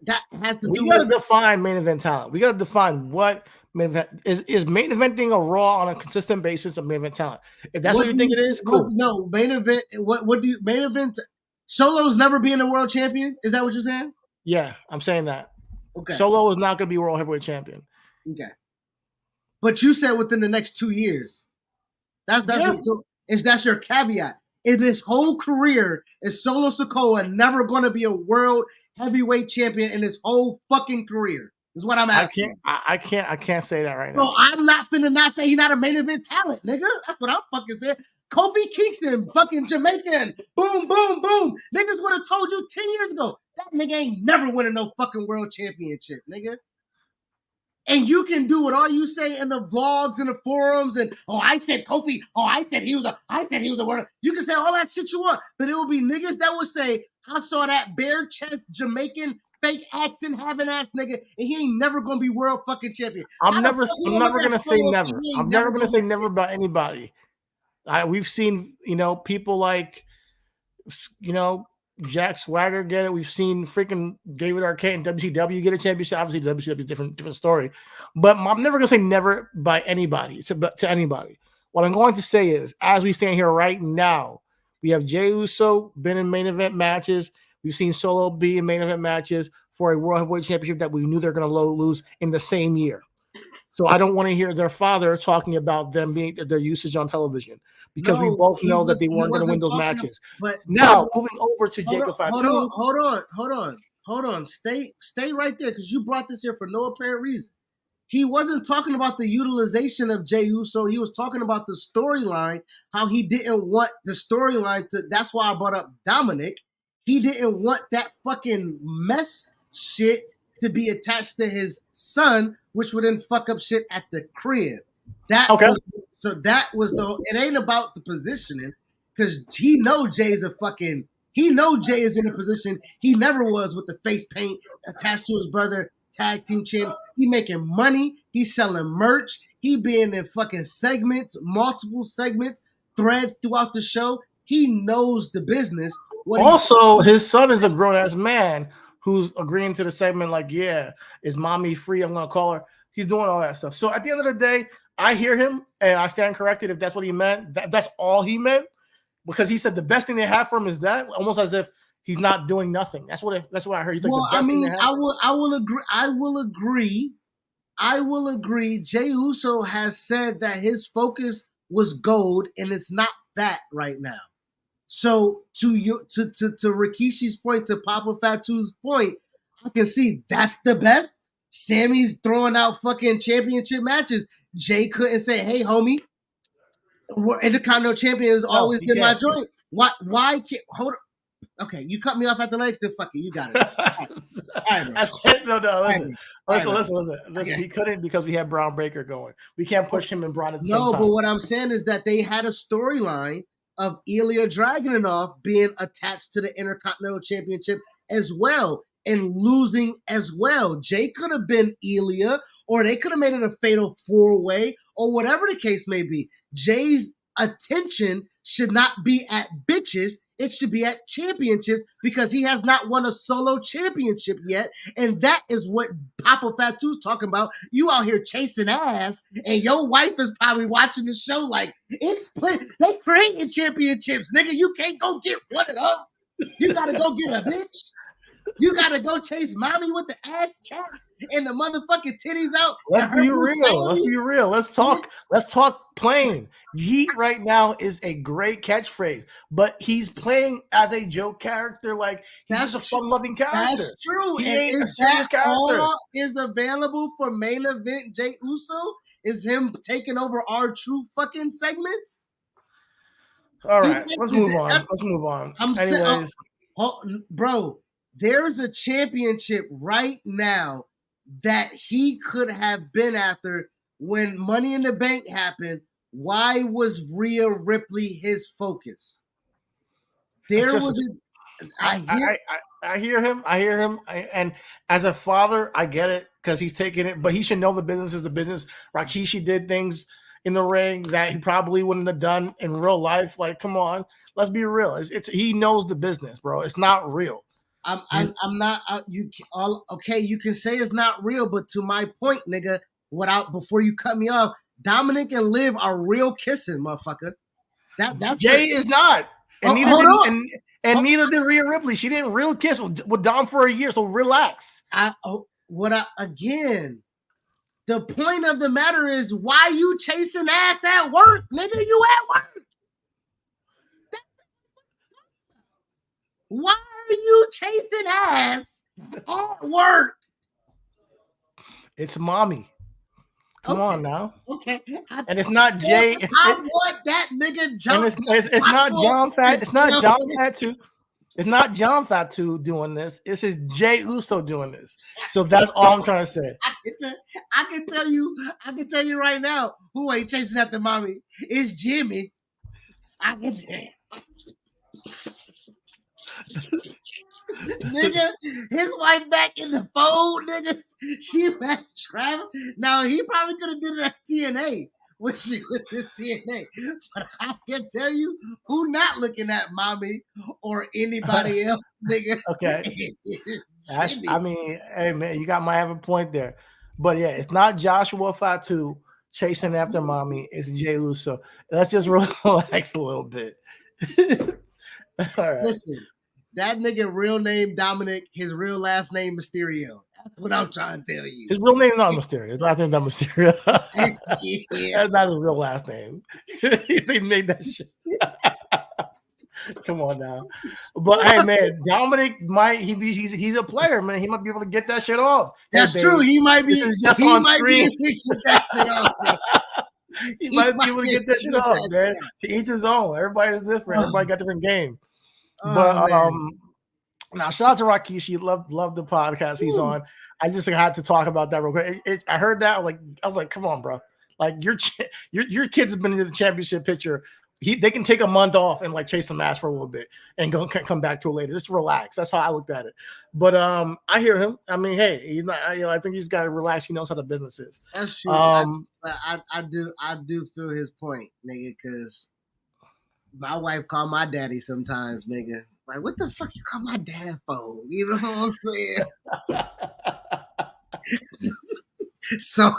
B: that has to do
A: with. We got to define main event talent. We got to define what main event is main eventing a Raw on a consistent basis of main event talent. If that's what you think it is, cool.
B: No, main event, what do you, main event, Solo's never being a world champion? Is that what you're saying?
A: Yeah, I'm saying that.
B: Okay.
A: Solo is not going to be world heavyweight champion.
B: Okay. But you said within the next 2 years. That's your caveat. In his whole career, is Solo Sikoa never going to be a world heavyweight champion in his whole fucking career? Is what I'm asking.
A: I can't say that right now.
B: No, I'm not finna not say he's not a main event talent, nigga. That's what I'm fucking saying. Kofi Kingston, fucking Jamaican, boom, boom, boom. Niggas would have told you 10 years ago that nigga ain't never winning no fucking world championship, nigga. And you can do what all you say in the vlogs and the forums and I said Kofi, I said he was a world. You can say all that shit you want, but it will be niggas that will say, I saw that bare chest Jamaican fake accent having ass nigga, and he ain't never gonna be world fucking champion.
A: I'm never gonna say never. I'm never gonna say never about anybody. We've seen, people like, Jack Swagger get it. We've seen freaking David Arquette and WCW get a championship. Obviously, WCW is a different story. But I'm never going to say never by anybody, to anybody. What I'm going to say is, as we stand here right now, we have Jey Uso been in main event matches. We've seen Solo be in main event matches for a World Heavyweight Championship that we knew they're going to lose in the same year. So I don't want to hear their father talking about them being their usage on television, because we both know that they weren't going to win those matches. But now moving over to Jacob Fatu.
B: Hold on. Stay right there, because you brought this here for no apparent reason. He wasn't talking about the utilization of Jey Uso. He was talking about the storyline, how he didn't want the storyline to. That's why I brought up Dominic. He didn't want that fucking mess shit to be attached to his son, which would then fuck up shit at the crib. That was it ain't about the positioning, because he know Jay is in a position he never was, with the face paint attached to his brother, tag team champ. He making money, he selling merch, he being in fucking segments, multiple segments, threads throughout the show. He knows the business.
A: Also, his son is a grown-ass man who's agreeing to the segment, like, yeah, is mommy free? I'm going to call her. He's doing all that stuff. So at the end of the day, I hear him, and I stand corrected if that's what he meant. That's all he meant, because he said the best thing they have for him is that, almost as if he's not doing nothing. That's what I heard. He's like,
B: I will agree. Jey Uso has said that his focus was gold, and it's not that right now. So to Rikishi's point, to Papa Fatu's point, I can see that's the best. Sammy's throwing out fucking championship matches. Jay couldn't say, "Hey, homie, Intercontinental Champion has always been my joint." Why can't hold on? Okay, you cut me off at the legs, then fuck it, you got it. All right,
A: I said no. Listen. He couldn't, because we had Braun Breaker going. We can't push him and Braun at the same time.
B: No, but what I'm saying is that they had a storyline of Ilya Dragunov being attached to the Intercontinental Championship as well, and losing as well. Jay could have been Ilya, or they could have made it a fatal 4-way, or whatever the case may be. Jay's attention should not be at bitches. It should be at championships, because he has not won a solo championship yet. And that is what Papa Fatu's talking about. You out here chasing ass, and your wife is probably watching the show like, they creating championships, nigga. You can't go get one of them. You got to go get a bitch. You got to go chase mommy with the ass chaps and the motherfucking titties out.
A: Let's be real. Let's talk plain. Yeet right now is a great catchphrase, but he's playing as a joke character. Like, he's just a fun-loving character.
B: That's true.
A: He ain't a serious character.
B: All is available for main event Jey Uso. is him taking over our true fucking segments.
A: All right, let's move on. Let's move on. Anyways,
B: bro, there's a championship right now that he could have been after when Money in the Bank happened. Why was Rhea Ripley his focus? There was
A: I hear him. And as a father, I get it because he's taking it, but he should know the business is the business. Rikishi did things in the ring that he probably wouldn't have done in real life. Like, come on, let's be real. It's he knows the business, bro. It's not real.
B: I'm not. Okay. You can say it's not real, but to my point, nigga, before you cut me off, Dominic and Liv are real kissing, motherfucker. That's
A: Jay is not, and neither did Rhea Ripley. She didn't real kiss with Dom for a year, so relax.
B: Again, the point of the matter is why you chasing ass at work, nigga? You at work. Why are you chasing ass at work?
A: It's mommy. Come on now.
B: Okay.
A: And it's not Jay.
B: I want that nigga John.
A: It's not John Fat. It's not John Fatu. It's not John Fatu doing this. It's his Jay Uso doing this. So that's all I'm trying to say.
B: I can tell you right now who ain't chasing after mommy. It's Jimmy. I can tell you. Nigga, his wife back in the fold, nigga. She back traveling. Now he probably could have did it at TNA when she was in TNA. But I can tell you who not looking at mommy or anybody else, nigga.
A: Okay. I mean, hey man, you got my have a point there. But yeah, it's not Joshua Fatu chasing after mommy. It's Jay Uso. Let's just relax a little bit. All right.
B: Listen. That nigga real name Dominic, his real last name Mysterio. That's what I'm trying to tell you.
A: His real name is not Mysterio. His last name is not Mysterio.
B: Yeah.
A: That's not his real last name. They made that shit. Come on now. But hey man, Dominic he's a player, man. He might be able to get that shit off.
B: That's true. He might be
A: just on screen.
B: Get that shit off.
A: He might be able to get that shit off, man. To each his own. Everybody is different. Everybody got different game. But now shout out to Rikishi. Love the podcast he's on. I just had to talk about that real quick. I heard that I was like, come on, bro. Like your kids have been in the championship picture. They can take a month off and like chase the match for a little bit and come back to it later. Just relax. That's how I looked at it. But I hear him. I mean, hey, he's not. I think he's got to relax. He knows how the business is.
B: That's true. I do feel his point, nigga, because my wife call my daddy sometimes, nigga. Like, what the fuck you call my dad for? You know what I'm saying? So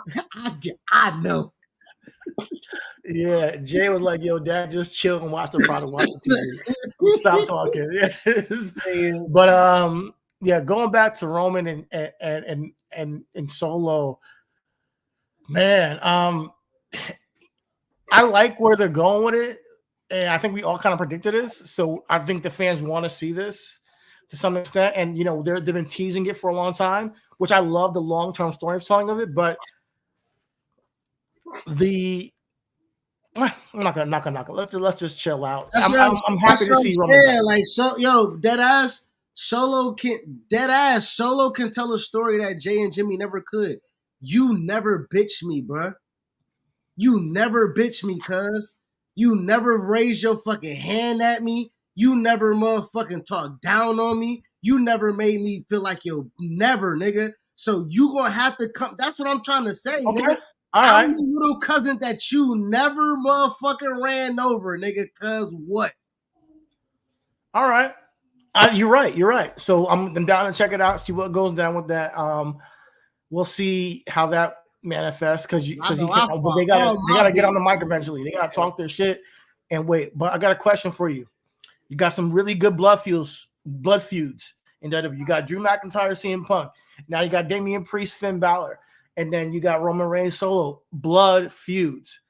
B: I know.
A: Yeah, Jay was like, "Yo, Dad, just chill and watch the product. Watch the TV. Stop talking." Yeah. But yeah, going back to Roman and Solo, man, I like where they're going with it. And I think we all kind of predicted this. So I think the fans want to see this to some extent. And, you know, they've been teasing it for a long time, which I love the long-term storytelling of it. But I'm not gonna. Let's just chill out. I'm happy to see Roman.
B: Yeah, like deadass Solo can tell a story that Jay and Jimmy never could. You never bitch me, bro. You never bitch me, cuz. You never raise your fucking hand at me. You never motherfucking talk down on me. You never made me feel like never, nigga. So you gonna have to come. That's what I'm trying to say,
A: okay.
B: Nigga.
A: All right.
B: I'm the little cousin that you never motherfucking ran over, nigga. Cuz what?
A: All right. You're right. So I'm down to check it out, see what goes down with that. We'll see how that manifest because they gotta get on the mic eventually. They gotta talk their shit and wait. But I got a question for you. You got some really good blood feuds in WWE. You got Drew McIntyre, CM Punk. Now you got Damian Priest, Finn Balor, and then you got Roman Reigns Solo. Blood feuds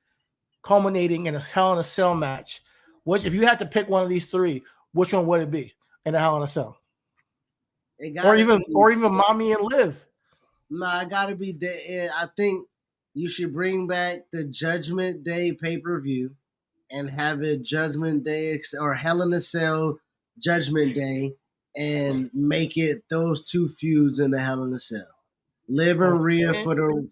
A: culminating in a Hell in a Cell match. Which, if you had to pick one of these three, which one would it be in a Hell in a Cell? Or even Mommy and Liv.
B: No, I gotta be I think You should bring back the Judgment Day pay-per-view and have it Judgment Day or Hell in a Cell Judgment Day and make it those two feuds in the Hell in a Cell. Liv and Rhea for the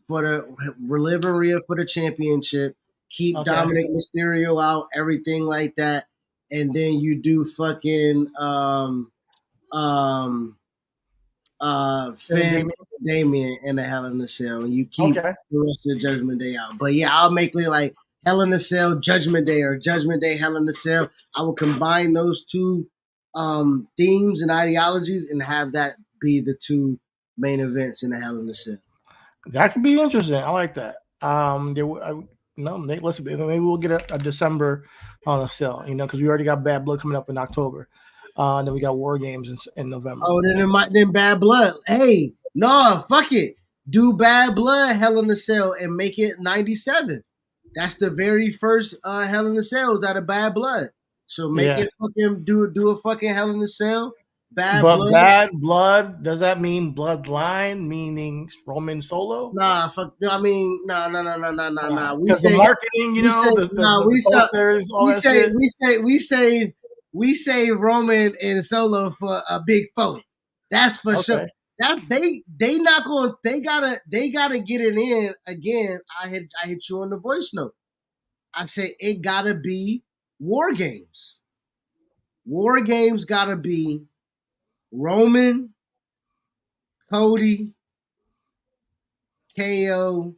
B: championship. Keep Dominic Mysterio out, everything like that, and then you do fucking Finn Damien in the Hell in a Cell, and you keep the rest of the Judgment Day out. But yeah, I'll make it like Hell in a Cell Judgment Day or Judgment Day Hell in a Cell. I will combine those two themes and ideologies and have that be the two main events in the Hell in a Cell.
A: That could be interesting. I like that. Listen, maybe we'll get a December on a Cell, because we already got Bad Blood coming up in October. Then we got War Games in November.
B: Oh, then Bad Blood. Hey, no, fuck it. Do Bad Blood Hell in a Cell and make it 97. That's the very first Hell in a Cell is out of Bad Blood. So make it fucking do a fucking Hell in a Cell. Bad
A: Blood, does that mean bloodline, meaning Roman Solo?
B: Nah, fuck. I mean, nah. We
A: say the marketing,
B: we say Roman and Solo for a big foe. That's for sure. That's they not going. They gotta get it in again. I hit you on the voice note. I say it gotta be War Games. War Games gotta be Roman, Cody, KO,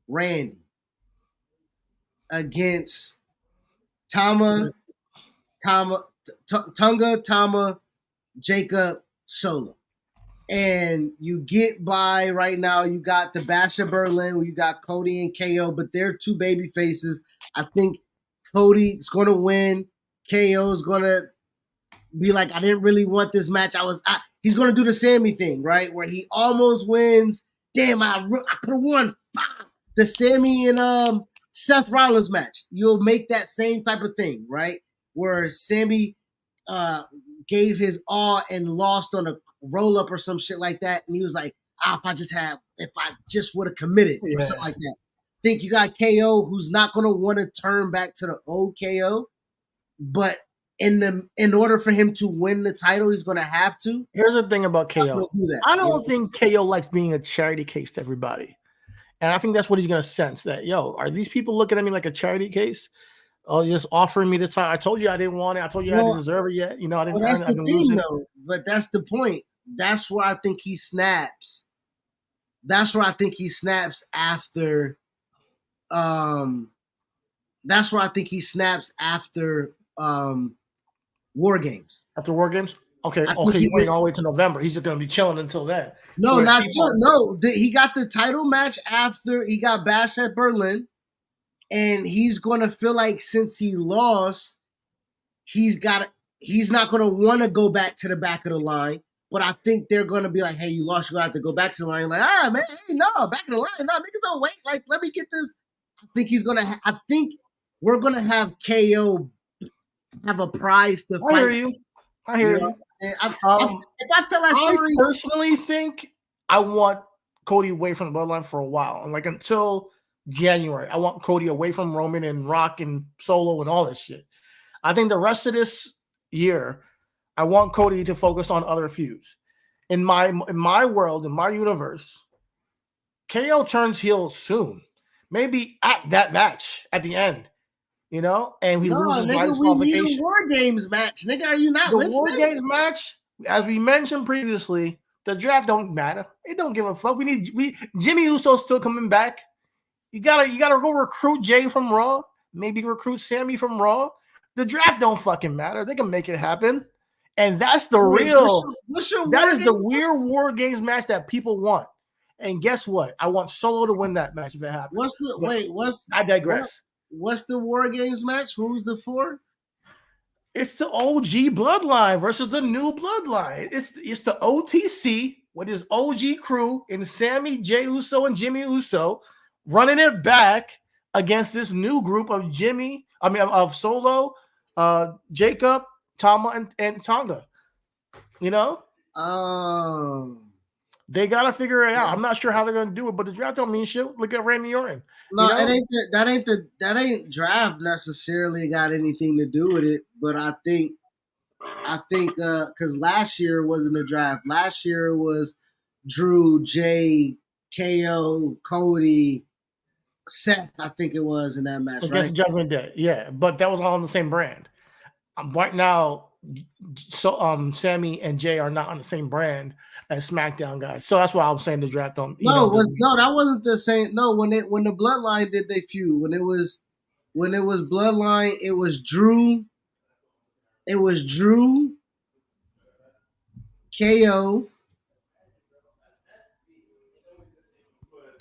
B: Randy against Tama, Jacob, Solo. And you get by right now, you got the Bash of Berlin, you got Cody and KO, but they're two baby faces. I think Cody's going to win. KO's going to be like, I didn't really want this match. He's going to do the Sammy thing, right? Where he almost wins. Damn, I could have won. The Sammy and Seth Rollins match. You'll make that same type of thing, right? Where Sammy gave his all and lost on a roll up or some shit like that. And he was like, if I just would have committed or something like that. Think you got KO who's not going to want to turn back to the old KO, but in order for him to win the title, he's going to have to.
A: Here's the thing about KO. I don't think KO likes being a charity case to everybody. And I think that's what he's going to sense that, are these people looking at me like a charity case? Oh, just offering me the title. I told you I didn't want it. I told you I didn't deserve it yet. I didn't earn it.
B: That's the thing, though. But that's the point. That's where I think he snaps. That's where I think he snaps after. That's where I think he snaps after War Games.
A: After War Games? Okay. He's waiting all the way to November. He's just going to be chilling until then.
B: No, not chilling. No, he got the title match after he got bashed at Berlin. And he's going to feel like since he lost, he's not going to want to go back to the back of the line. But I think they're going to be like, hey, you lost. You're going to have to go back to the line. Like, man, hey, no, back of the line. No, niggas don't wait. Like, let me get this. I think we're going to have KO have a prize to fight.
A: I hear you.
B: If I tell that story.
A: I personally think I want Cody away from the bloodline for a while. Like, until January. I want Cody away from Roman and Rock and Solo and all this shit. I think the rest of this year, I want Cody to focus on other feuds. In my world, in my universe, KO turns heel soon. Maybe at that match at the end, and he loses by disqualification.
B: We need a War Games match, nigga. Are you not listening?
A: The War Games match, as we mentioned previously, the draft don't matter. It don't give a fuck. Jimmy Uso's still coming back. You gotta go recruit Jay from Raw. Maybe recruit Sammy from Raw. The draft don't fucking matter. They can make it happen. And that's the that is the weird War Games match that people want. And guess what? I want Solo to win that match if it happens.
B: I
A: digress.
B: What's the War Games match? Who's the four?
A: It's the OG Bloodline versus the new Bloodline. It's the OTC with his OG crew and Sammy, Jey Uso, and Jimmy Uso running it back against this new group of Solo, Jacob, Tama, and Tonga. They gotta figure it out. I'm not sure how they're gonna do it, but the draft don't mean shit. Look at Randy Orton.
B: No, it ain't that ain't draft necessarily got anything to do with it. But I think because last year wasn't a draft. Last year it was Drew, Jay, KO, Cody, Seth. I think it was in that match,
A: Against
B: right?
A: Judgment Day, yeah, but that was all on the same brand. Right now, so Sammy and Jay are not on the same brand as SmackDown guys, so that's why I'm saying the draft don't.
B: No, that wasn't the same. No, when the Bloodline did they feud, when it was Bloodline, it was Drew. It was Drew, KO.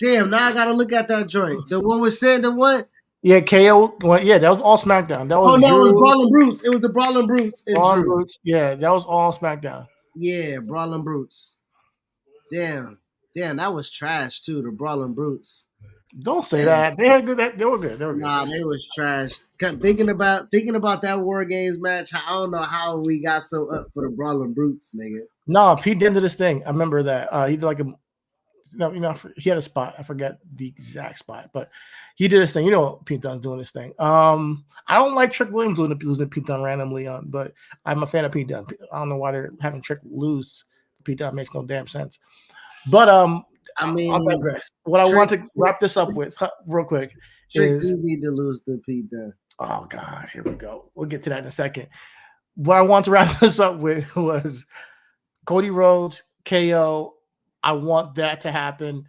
B: Damn, now I gotta look at that joint. The one with Sand, the one.
A: Yeah, KO. Well, yeah, that was all SmackDown. That was
B: It was Brawling Brutes. It was the Brawling Brutes and
A: Brawling
B: Drew.
A: Brutes. Yeah, that was all SmackDown.
B: Yeah, Brawling Brutes. Damn, that was trash too. The Brawling Brutes.
A: Don't say that. They had good. They were good.
B: Nah, they was trash. Thinking about that War Games match, I don't know how we got so up for the Brawling Brutes, nigga.
A: No, Pete did this thing. I remember that. He did like a. He had a spot. I forget the exact spot, but he did this thing. You know, Pete Dunne's doing this thing. I don't like Trick Williams losing Pete Dunne randomly on, but I'm a fan of Pete Dunne. I don't know why they're having Trick lose. Pete Dunne makes no damn sense. But
B: I mean,
A: I'll digress. What I want to wrap this up with real quick
B: Trick do need to lose to Pete Dunne.
A: Oh God, here we go. We'll get to that in a second. What I want to wrap this up with was Cody Rhodes, KO. I want that to happen,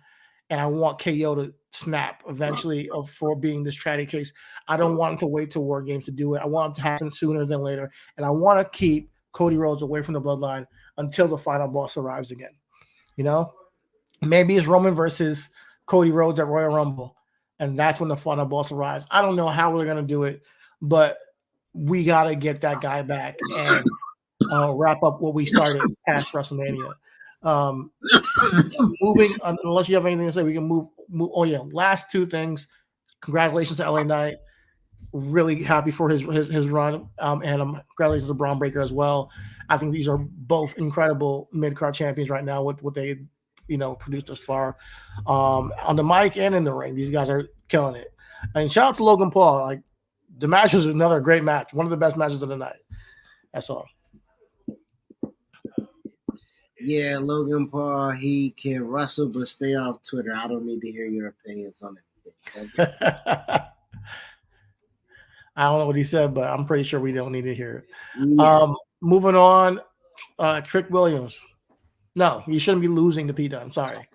A: and I want KO to snap eventually for being this tragedy case. I don't want him to wait till War Games to do it. I want it to happen sooner than later, and I want to keep Cody Rhodes away from the bloodline until the final boss arrives again. You know, maybe it's Roman versus Cody Rhodes at Royal Rumble, and that's when the final boss arrives. I don't know how we're gonna do it, but we gotta get that guy back and wrap up what we started past WrestleMania. Moving unless you have anything to say, we can move. Oh yeah, last two things. Congratulations to LA Knight. Really happy for his run, and congratulations to Braun Breaker as well. I think these are both incredible mid card champions right now with what they produced thus far on the mic and in the ring. These guys are killing it. And shout out to Logan Paul. Like the match was another great match, one of the best matches of the night. That's all.
B: Yeah, Logan Paul, he can wrestle, but stay off Twitter. I don't need to hear your opinions on it.
A: I don't know what he said, but I'm pretty sure we don't need to hear it. Yeah. Moving on, Trick Williams. No, you shouldn't be losing to Pete Dunne. I'm sorry.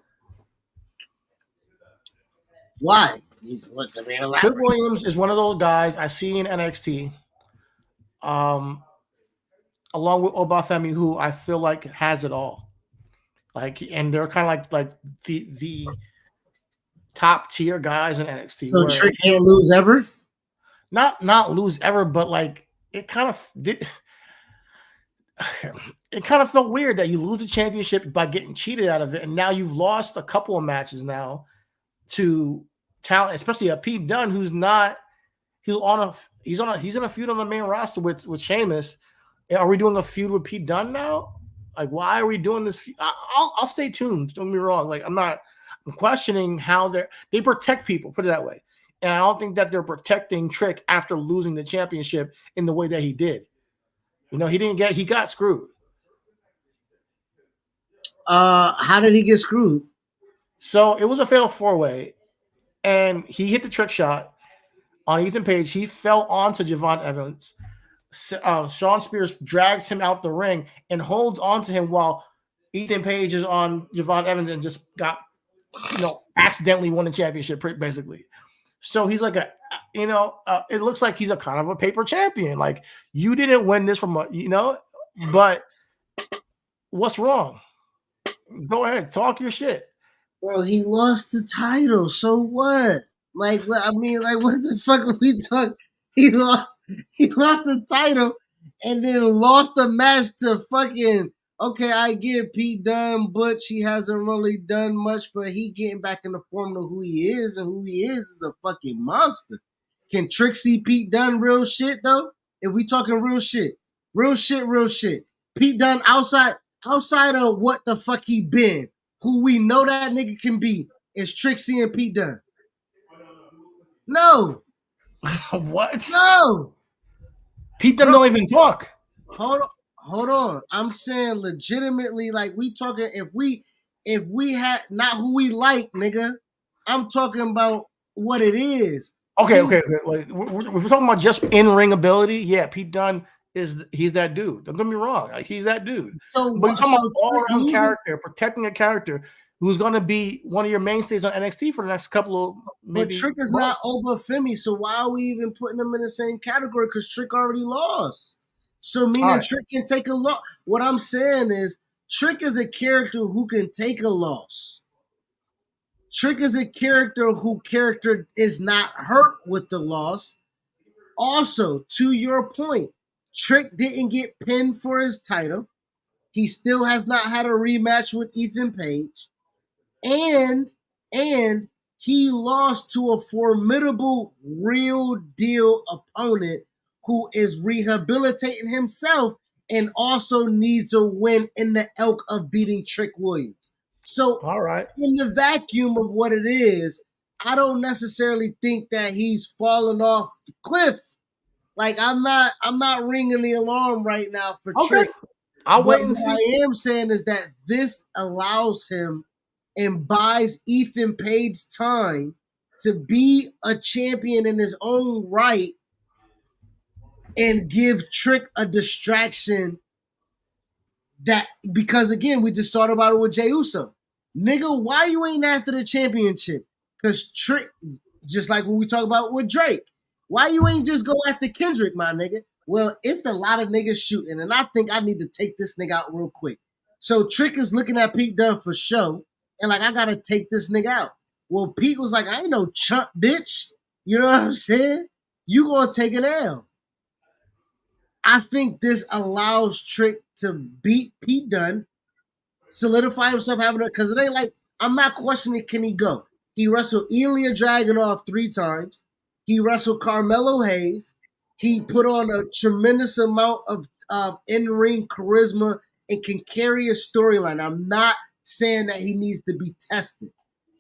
B: Why?
A: Trick Williams is one of those guys I see in NXT. Along with Obafemi, who I feel like has it all, and they're kind of like the top tier guys in NXT.
B: So Trick can't lose ever.
A: Not lose ever, but it kind of did. It kind of felt weird that you lose the championship by getting cheated out of it, and now you've lost a couple of matches now to talent, especially a Pete Dunne, who's not. He's in a feud on the main roster with Sheamus. Are we doing a feud with Pete Dunne now? Like, why are we doing this? I'll stay tuned. Don't get me wrong. I'm questioning how they protect people. Put it that way. And I don't think that they're protecting Trick after losing the championship in the way that he did. He got screwed.
B: How did he get screwed?
A: So it was a fatal 4-way, and he hit the trick shot on Ethan Page. He fell onto Javon Evans. Shawn Spears drags him out the ring and holds on to him while Ethan Page is on Javon Evans and just got, accidentally won the championship, basically. So he's like it looks like he's a kind of a paper champion. Like, you didn't win this but what's wrong? Go ahead, talk your shit.
B: Bro, he lost the title. So what? What the fuck are we talking? He lost the title and then lost the match to fucking, okay, I get Pete Dunne, but he hasn't really done much, but he getting back in the form of who he is, and who he is a fucking monster. Can Trick see Pete Dunne real shit, though? If we talking real shit. Pete Dunne outside of what the fuck he been. who we know that nigga can be, is Trixie and Pete Dunne. No.
A: What?
B: No.
A: Pete Dunne don't even talk.
B: Hold on. I'm saying legitimately, like we talking if we had not who we like, nigga. I'm talking about what it is.
A: Okay. Like we're talking about just in-ring ability. Yeah, Pete Dunne he's that dude. Don't get me wrong. Like, he's that dude.
B: So
A: But you're talking about
B: Trick
A: all-around
B: losing-
A: character, protecting a character who's gonna be one of your mainstays on NXT for the next couple of maybe.
B: But Trick is
A: months.
B: not over Femi, so why are we even putting him in the same category? Because Trick already lost. So meaning
A: Alright.
B: Trick can take a loss. What I'm saying is Trick is a character who can take a loss. Trick is a character who is not hurt with the loss. Also, to your point, Trick didn't get pinned for his title. He still has not had a rematch with Ethan Page. And he lost to a formidable real deal opponent who is rehabilitating himself and also needs a win in the elk of beating Trick Williams. So
A: All right.
B: in the vacuum of what it is, I don't necessarily think that he's fallen off the cliff. Like I'm not ringing the alarm right now for
A: Okay.
B: Trick.
A: I'll
B: But
A: wait and
B: what
A: see.
B: I am saying is that this allows him and buys Ethan Page time to be a champion in his own right and give Trick a distraction because again, we just thought about it with Jey Uso. Nigga, why you ain't after the championship? Because Trick, just like when we talk about with Drake, why you ain't just go after Kendrick, my nigga? Well, it's a lot of niggas shooting, and I think I need to take this nigga out real quick. So Trick is looking at Pete Dunne for show, and like, I gotta take this nigga out. Well, Pete was like, I ain't no chump, bitch. You know what I'm saying? You gonna take an L. I think this allows Trick to beat Pete Dunne, solidify himself having it, because it ain't like, I'm not questioning can he go. He wrestled Ilya Dragunov 3 times. He wrestled Carmelo Hayes. He put on a tremendous amount of in-ring charisma and can carry a storyline. I'm not saying that he needs to be tested.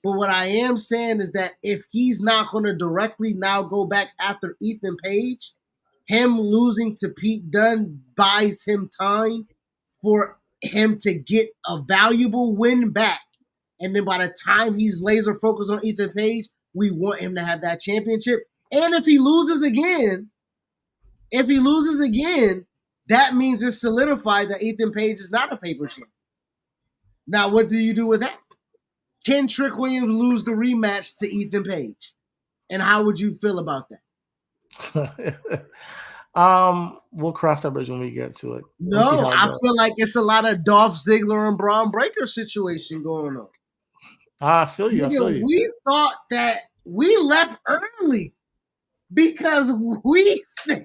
B: But what I am saying is that if he's not going to directly now go back after Ethan Page, him losing to Pete Dunne buys him time for him to get a valuable win back. And then by the time he's laser focused on Ethan Page, we want him to have that championship. And if he loses again, that means it's solidified that Ethan Page is not a paper champ. Now, what do you do with that? Can Trick Williams lose the rematch to Ethan Page? And how would you feel about that?
A: We'll cross that bridge when we get to it.
B: No, I feel like it's a lot of Dolph Ziggler and Braun Breaker situation going on.
A: I feel you.
B: We thought that we left early because we said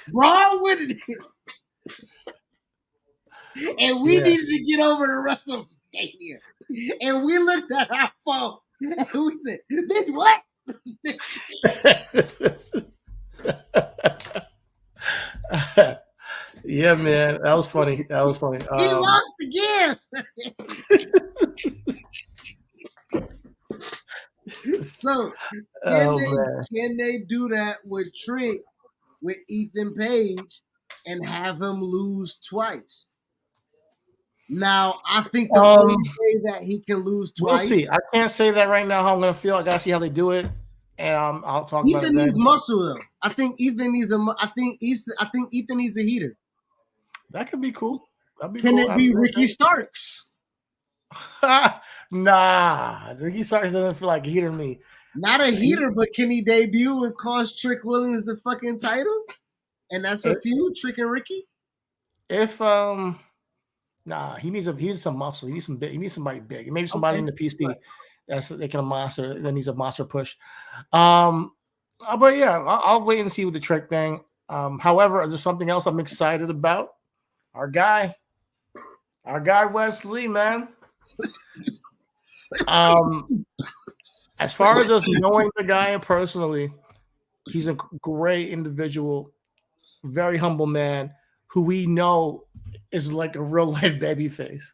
B: Braun winning it. And we needed to get over to WrestleMania. And we looked at our phone and we said, bitch, what?
A: Yeah, man. That was funny.
B: He lost again. So can they do that with Trick, with Ethan Page, and have him lose twice? Now, I think the only way that he can lose twice.
A: We'll see. I can't say that right now how I'm going to feel. I got to see how they do it. And I'll talk about it.
B: Ethan needs muscle, though. I think Ethan needs a heater.
A: That could be cool.
B: Can it be Ricky Starks?
A: Nah, Ricky Starks doesn't feel like a heater to me.
B: Not a heater, but can he debut and cost Trick Williams the fucking title? And that's a feud, Trick and Ricky.
A: If nah, he needs some muscle. He needs somebody big. Maybe somebody in the PC that's they can monster. That needs a monster push. But yeah, I'll wait and see with the Trick thing. However, there's something else I'm excited about. Our guy Wesley, man. As far as us knowing the guy personally, he's a great individual, very humble man who we know is like a real life baby face.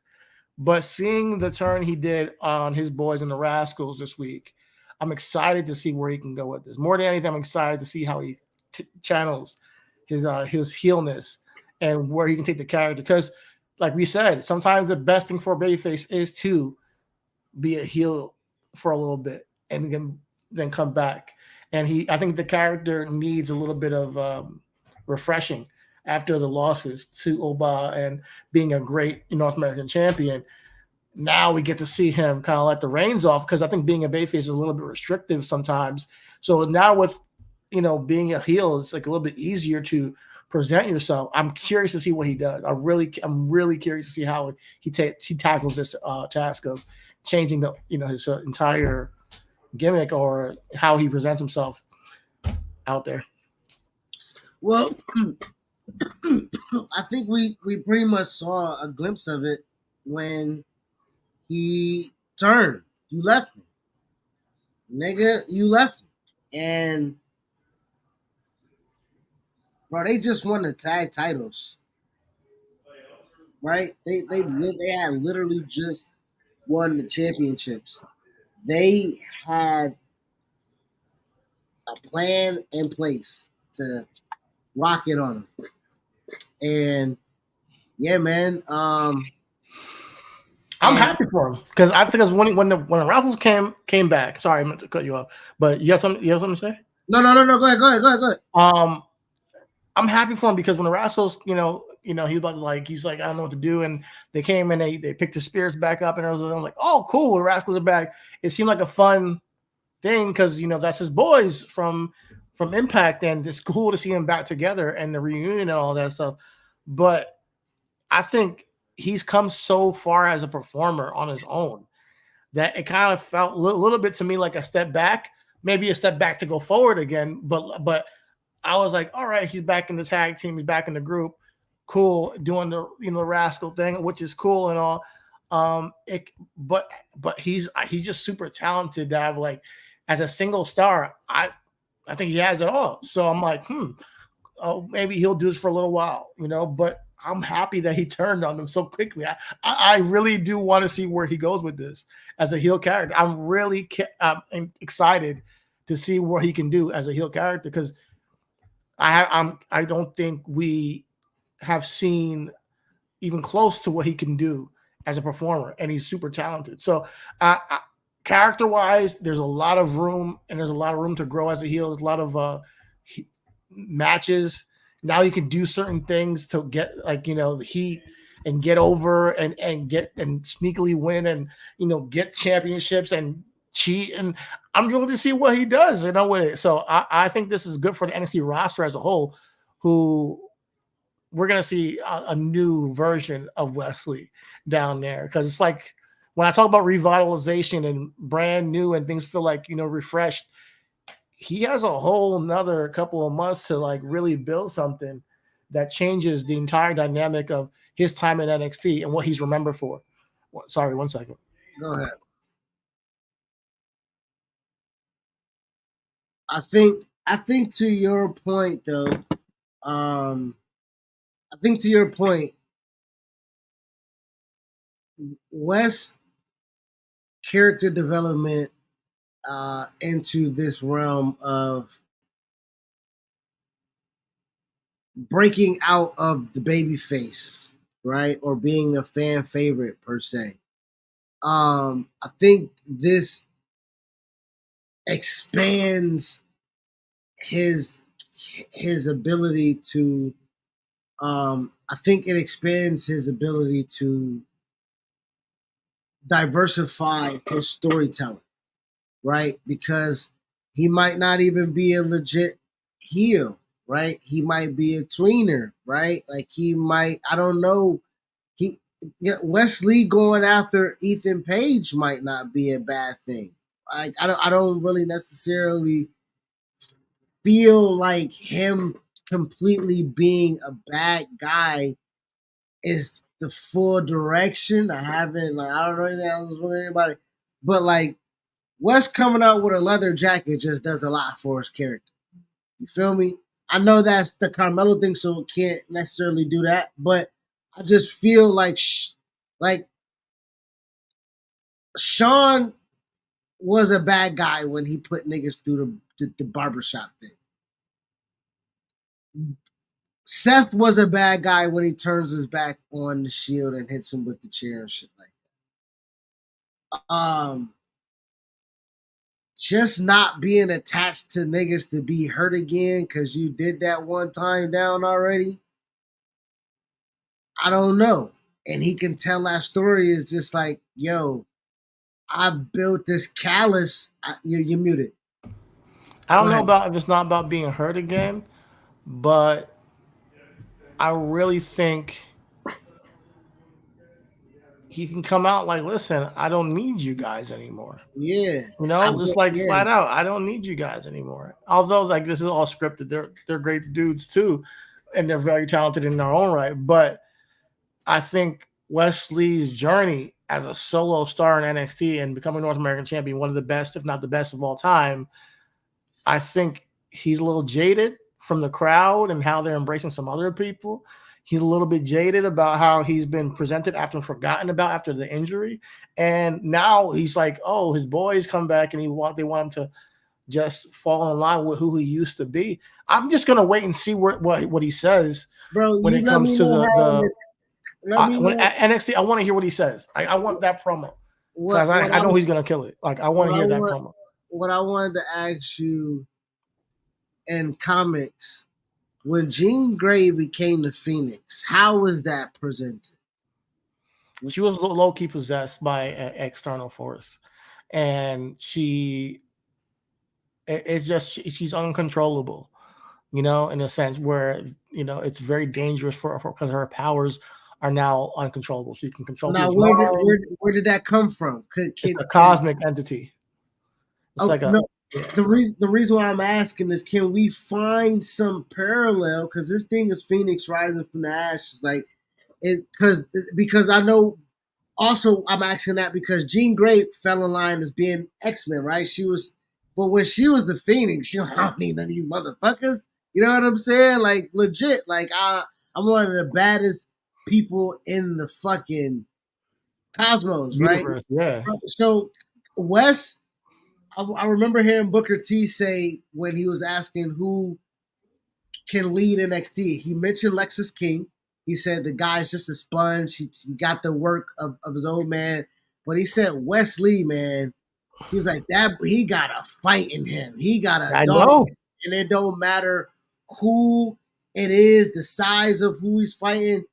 A: But seeing the turn he did on his boys and the Rascals this week, I'm excited to see where he can go with this. More than anything, I'm excited to see how he channels his heelness and where he can take the character. Because, like we said, sometimes the best thing for a babyface is to be a heel for a little bit and then come back. And I think the character needs a little bit of refreshing after the losses to Oba and being a great North American champion. Now we get to see him kind of let the reins off, because I think being a babyface is a little bit restrictive sometimes. So now with being a heel, it's like a little bit easier to present yourself. I'm curious to see what he does. I'm really curious to see how he tackles this task of changing his entire gimmick, or how he presents himself out there.
B: Well, I think we pretty much saw a glimpse of it when he turned. You left me. Nigga, you left me. And bro, they just won the tag titles. Right? They had literally just won the championships. They had a plan in place to rock it on them. And yeah, man.
A: I'm happy for him, because I think it was when the Rascals came back. Sorry, I meant to cut you off, but you have something to say?
B: No. Go ahead.
A: I'm happy for him, because when the Rascals, he was about to he's like, I don't know what to do, and they came and they picked the Spears back up, and I'm like, oh, cool, the Rascals are back. It seemed like a fun thing, because that's his boys from Impact, and it's cool to see them back together and the reunion and all that stuff. But I think he's come so far as a performer on his own that it kind of felt a little bit to me like a step back, maybe a step back to go forward again. But I was like, all right, he's back in the tag team, he's back in the group, cool, doing the Rascal thing, which is cool and all. But he's just super talented to have, like, as a single star. I think he has it all. So I'm like, oh, maybe he'll do this for a little while, but I'm happy that he turned on them so quickly. I really do want to see where he goes with this as a heel character. I'm really excited to see what he can do as a heel character, because I don't think we have seen even close to what he can do as a performer, and he's super talented. So character-wise, there's a lot of room, and there's a lot of room to grow as a heel. There's a lot of matches. Now you can do certain things to get, like, the heat and get over and get and sneakily win and get championships and cheat. And I'm going to see what he does. With it. So I think this is good for the NXT roster as a whole, who we're going to see a new version of Wesley down there, because it's like when I talk about revitalization and brand new and things feel like refreshed, he has a whole another couple of months to like really build something that changes the entire dynamic of his time in NXT and what he's remembered for. Sorry, 1 second.
B: Go ahead. I think to your point though, I think to your point, Wes character development into this realm of breaking out of the baby face, right? Or being a fan favorite per se. I think this expands his ability to I think it expands his ability to diversify his storytelling, right? Because he might not even be a legit heel, right? He might be a tweener, right? Like he might, I don't know. Wesley going after Ethan Page might not be a bad thing. I don't really necessarily feel like him completely being a bad guy is the full direction. I don't know anything else with anybody, but like Wes coming out with a leather jacket just does a lot for his character. You feel me? I know that's the Carmelo thing, so can't necessarily do that, but I just feel like Sean was a bad guy when he put niggas through the barbershop thing. Seth was a bad guy when he turns his back on the Shield and hits him with the chair and shit like that. Just not being attached to niggas to be hurt again because you did that one time down already. I don't know. And he can tell that story is just like, yo, I built this callus. You're muted.
A: I don't
B: Go
A: know
B: ahead.
A: about if it's not about being hurt again, but I really think he can come out like, listen, I don't need you guys anymore.
B: Yeah.
A: You know, just like
B: Yeah.
A: flat out, I don't need you guys anymore. Although, like, this is all scripted. They're great dudes too, and they're very talented in their own right. But I think Wesley's journey as a solo star in NXT and becoming North American champion, one of the best, if not the best of all time, I think he's a little jaded from the crowd and how they're embracing some other people. He's a little bit jaded about how he's been presented after and forgotten about after the injury. And now he's like, oh, his boys come back and they want him to just fall in line with who he used to be. I'm just gonna wait and see what he says,
B: bro.
A: when
B: You
A: it
B: let
A: comes
B: me
A: to
B: know how. Let me
A: when
B: know
A: at NXT. I want to hear what he says. I want that promo because
B: what
A: I know he's gonna kill it. Like, I want to hear that promo.
B: What I wanted to ask you in comics, when Jean Grey became the Phoenix, how was that presented?
A: She was low key possessed by an external force, and it's just she's uncontrollable, you know, in a sense where, you know, it's very dangerous for because her powers are now uncontrollable. She can control
B: Now,
A: people's mind.
B: where did that come from?
A: It's a cosmic entity. It's like a
B: no, the reason why I'm asking is, can we find some parallel? Because this thing is Phoenix rising from the ashes, like it. Because I know. Also, I'm asking that because Jean Grey fell in line as being X-Men, right? But when she was the Phoenix, she like, I don't need none of you motherfuckers. You know what I'm saying? Like, legit. Like, I'm one of the baddest people in the fucking cosmos, right?
A: universe. Yeah.
B: So, Wes, I remember hearing Booker T say when he was asking who can lead NXT, he mentioned Lexus King. He said the guy's just a sponge. He got the work of his old man. But he said Wes Lee, man, he was like, that he got a fight in him. He got a
A: I
B: dog.
A: know.
B: And it don't matter who it is, the size of who he's fighting,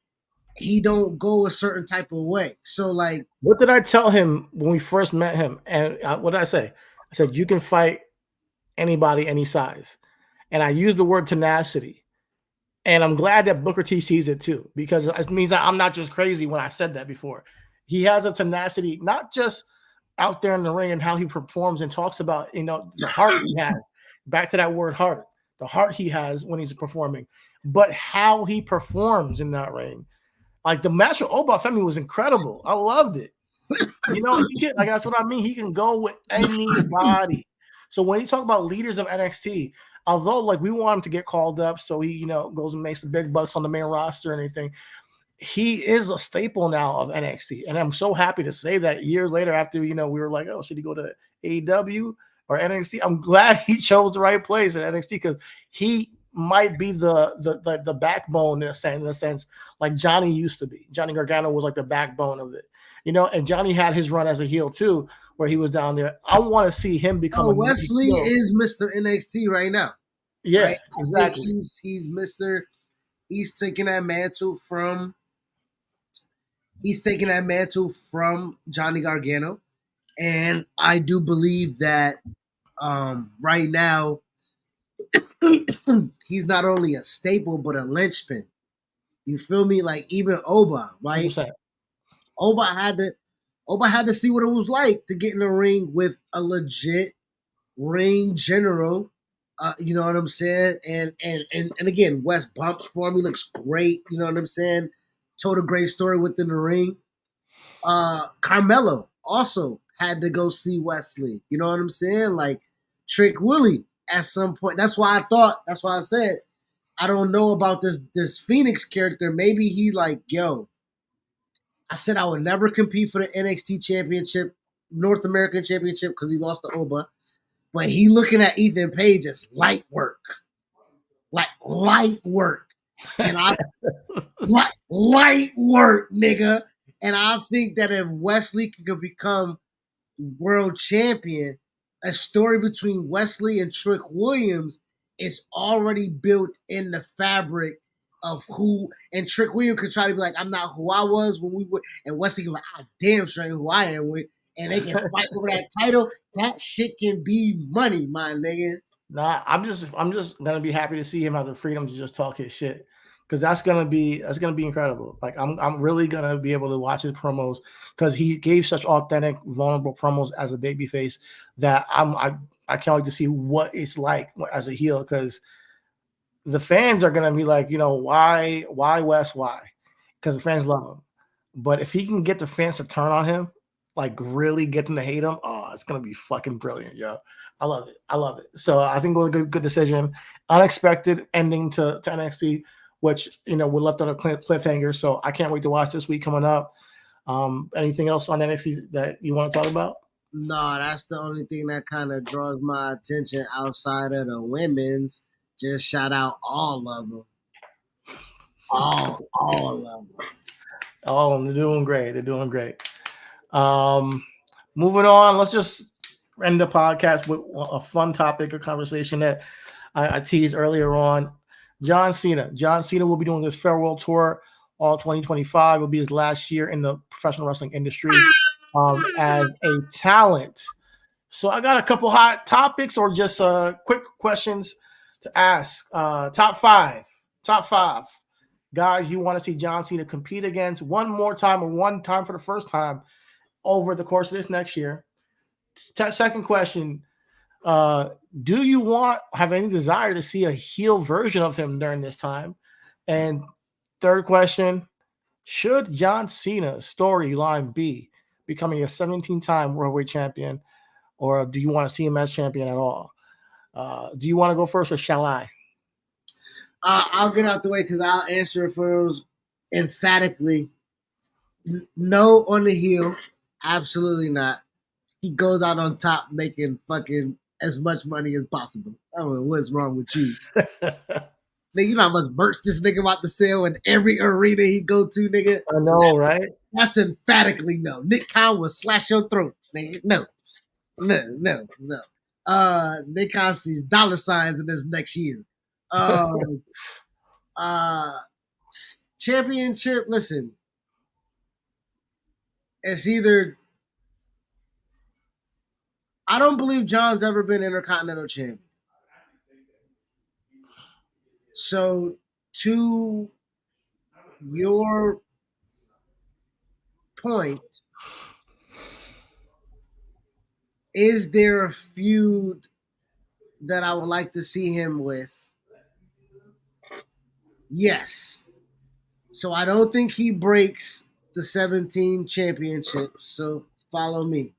B: he don't go a certain type of way. So, like,
A: What did I tell him when we first met him? And what did I say? I said, you can fight anybody, any size. And I used the word tenacity. And I'm glad that Booker T sees it too, because it means that I'm not just crazy when I said that before. He has a tenacity, not just out there in the ring and how he performs and talks about, you know, the heart he has. Back to that word heart, the heart he has when he's performing, but how he performs in that ring. Like, the match with Oba Femi was incredible. I loved it. You know, like, that's what I mean. He can go with anybody. So when you talk about leaders of NXT, although, like, we want him to get called up so he, you know, goes and makes the big bucks on the main roster and anything, he is a staple now of NXT. And I'm so happy to say that years later, after, you know, we were like, oh, should he go to AEW or NXT? I'm glad he chose the right place at NXT, because he might be the backbone in a sense, like Johnny used to be. Johnny Gargano was like the backbone of it, you know, and Johnny had his run as a heel too, where he was down there. I want to see him become
B: Wesley is Mr. NXT right now.
A: Yeah,
B: right?
A: exactly.
B: He's Mr. He's taking that mantle from Johnny Gargano. And I do believe that right now he's not only a staple but a linchpin. You feel me? Like, even Oba, right?
A: 100%.
B: Oba had to see what it was like to get in the ring with a legit ring general. You know what I'm saying? And again, Wes bumps for him. He looks great. You know what I'm saying? Told a great story within the ring. Carmelo also had to go see Wesley. You know what I'm saying? Like, Trick Willie at some point. That's why I said, I don't know about this Phoenix character. Maybe he like, yo, I said I would never compete for the NXT championship North American Championship because he lost to Oba. But he looking at Ethan Page as light work. Like light work. And I light work, nigga. And I think that if Wesley could become world champion, a story between Wesley and Trick Williams is already built in the fabric of who, and Trick Williams could try to be like, I'm not who I was when we were, and Wesley can be like, I damn straight who I am with, and they can fight over that title. That shit can be money, my nigga.
A: Nah, I'm just gonna be happy to see him have the freedom to just talk his shit, because that's gonna be incredible. Like I'm really gonna be able to watch his promos because he gave such authentic, vulnerable promos as a babyface that I can't wait to see what it's like as a heel, because the fans are gonna be like, why Wes, why? Because the fans love him. But if he can get the fans to turn on him, like really get them to hate him, oh, it's gonna be fucking brilliant, yo. I love it. So I think it was a good decision. Unexpected ending to NXT, which we're left on a cliffhanger. So I can't wait to watch this week coming up. Anything else on NXT that you want to talk about?
B: No, that's the only thing that kind of draws my attention outside of the women's. Just shout out all of them. All of them.
A: All of them. They're doing great. Moving on, let's just end the podcast with a fun topic of conversation that I teased earlier on. John Cena. John Cena will be doing his farewell tour all 2025. Will be his last year in the professional wrestling industry as a talent. So I got a couple hot topics or just quick questions to ask. Top five guys you want to see John Cena compete against one more time or one time for the first time over the course of this next year. Second question, do you have any desire to see a heel version of him during this time? And third question, should John Cena's storyline be becoming a 17-time worldwide champion, or do you want to see him as champion at all? Do you want to go first, or shall I?
B: I'll get out the way because I'll answer it for those emphatically. No on the heel. Absolutely not. He goes out on top making fucking as much money as possible. I don't know what's wrong with you. Nigga, you know how much merch this nigga about to sell in every arena he go to, nigga?
A: I know, right?
B: That's emphatically no. Nick Khan will slash your throat, nigga. No. Nick Khan sees dollar signs in this next year. Championship, listen. It's either, I don't believe John's ever been Intercontinental Champion. So, to your point, is there a feud that I would like to see him with? Yes. So I don't think he breaks the 17 championships. So follow me.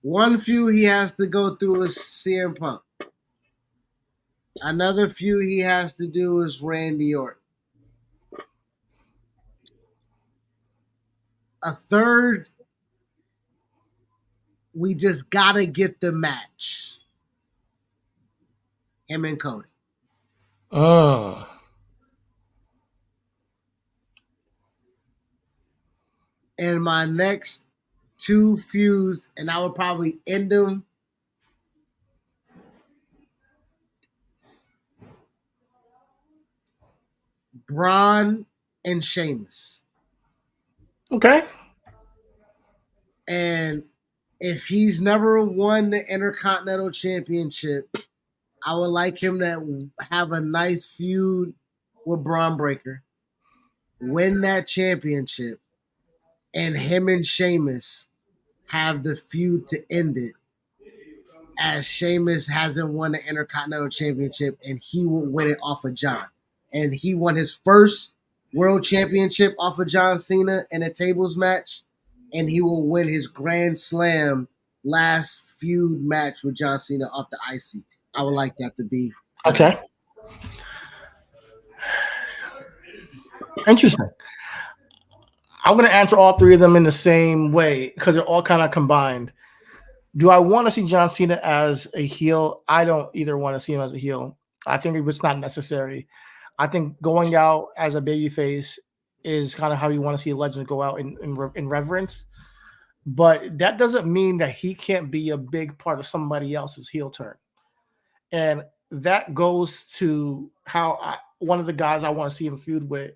B: One feud he has to go through is CM Punk. Another feud he has to do is Randy Orton. A third, we just gotta get the match. Him and Cody. And my next two feuds, and I would probably end them. Braun and Sheamus.
A: Okay.
B: And if he's never won the Intercontinental Championship, I would like him to have a nice feud with Braun Breaker, win that championship, and him and Sheamus have the feud to end it, as Sheamus hasn't won the Intercontinental Championship and he will win it off of John. And he won his first World Championship off of John Cena in a tables match, and he will win his Grand Slam last feud match with John Cena off the IC. I would like that to be.
A: Okay. Interesting. I'm going to answer all three of them in the same way because they're all kind of combined. Do I want to see John Cena as a heel? I don't either want to see him as a heel. I think it's not necessary. I think going out as a babyface is kind of how you want to see a legend go out in reverence. But that doesn't mean that he can't be a big part of somebody else's heel turn. And that goes to one of the guys I want to see him feud with,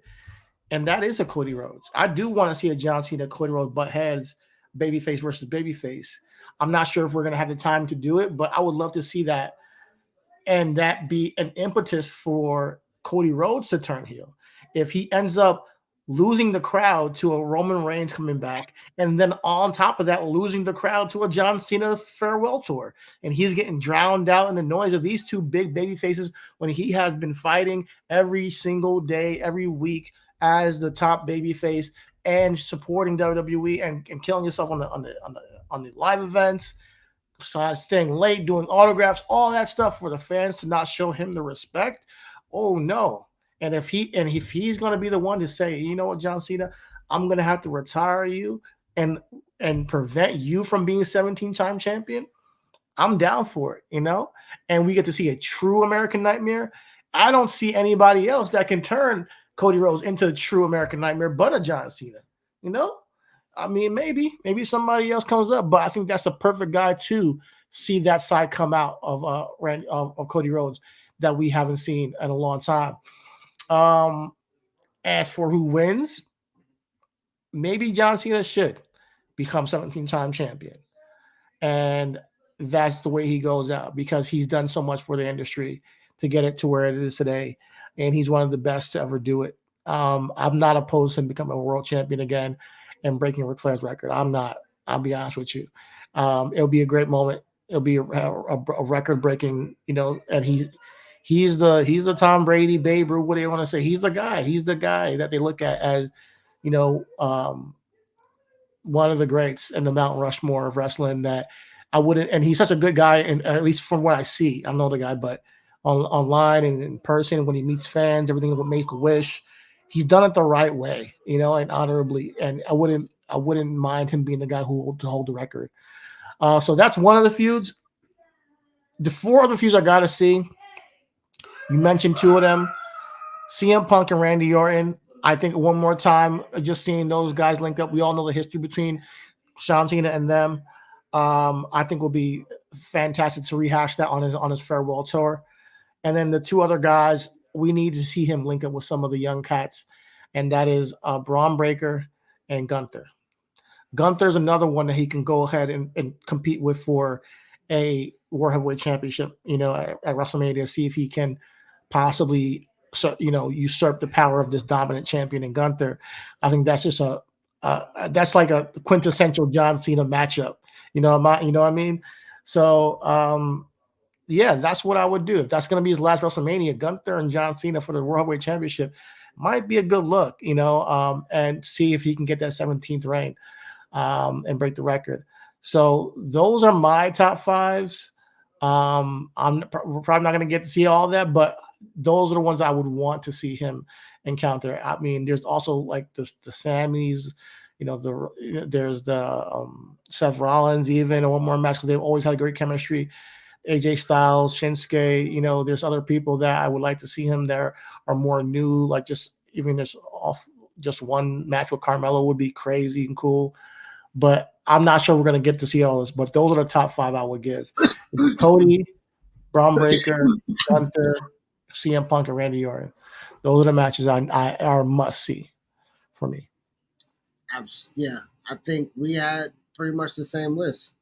A: and that is a Cody Rhodes. I do want to see a John Cena Cody Rhodes butt heads, babyface versus babyface. I'm not sure if we're going to have the time to do it, but I would love to see that, and that be an impetus for Cody Rhodes to turn heel. If he ends up losing the crowd to a Roman Reigns coming back, and then on top of that, losing the crowd to a John Cena farewell tour, and he's getting drowned out in the noise of these two big baby faces when he has been fighting every single day, every week as the top baby face and supporting WWE and killing yourself on the live events, staying late, doing autographs, all that stuff for the fans to not show him the respect. Oh no. And if he's going to be the one to say, you know what, John Cena, I'm going to have to retire you and prevent you from being 17-time champion, I'm down for it, and we get to see a true American Nightmare. I don't see anybody else that can turn Cody Rhodes into the true American Nightmare but a John Cena, I mean, maybe somebody else comes up, but I think that's the perfect guy to see that side come out of Cody Rhodes that we haven't seen in a long time. As for who wins, maybe John Cena should become 17-time champion. And that's the way he goes out because he's done so much for the industry to get it to where it is today. And he's one of the best to ever do it. I'm not opposed to him becoming a world champion again and breaking Ric Flair's record. I'm not. I'll be honest with you. It'll be a great moment. It'll be a record breaking, and he's the Tom Brady, Babe Ruth, what do you want to say? He's the guy. He's the guy that they look at as, one of the greats in the Mount Rushmore of wrestling that I wouldn't, and he's such a good guy, and at least from what I see, I don't know the guy, but online and in person, when he meets fans, everything with Make-A-Wish, he's done it the right way, and honorably, and I wouldn't mind him being the guy who will hold the record. So that's one of the feuds. The four other feuds I got to see, you mentioned two of them, CM Punk and Randy Orton. I think one more time, just seeing those guys link up. We all know the history between John Cena and them. I think will be fantastic to rehash that on his farewell tour. And then the two other guys, we need to see him link up with some of the young cats, and that is Braun Breaker and Gunther. Gunther's another one that he can go ahead and compete with for a World Heavyweight Championship, at WrestleMania, see if he can possibly usurp the power of this dominant champion in Gunther. I think that's just that's like a quintessential John Cena matchup. You know what I mean? So yeah, that's what I would do. If that's going to be his last WrestleMania, Gunther and John Cena for the World Heavyweight Championship might be a good look, and see if he can get that 17th reign and break the record. So those are my top fives. I'm probably not going to get to see all that, but those are the ones I would want to see him encounter. I mean, there's also like the Sammys, there's the Seth Rollins, even one more match because they've always had great chemistry. AJ Styles, Shinsuke, there's other people that I would like to see him there are more new, like just one match with Carmelo would be crazy and cool. But I'm not sure we're going to get to see all this, but those are the top five I would give. Cody, Braun Breaker, Gunther, CM Punk, and Randy Orton. Those are the matches I are must see for me.
B: Yeah, I think we had pretty much the same list.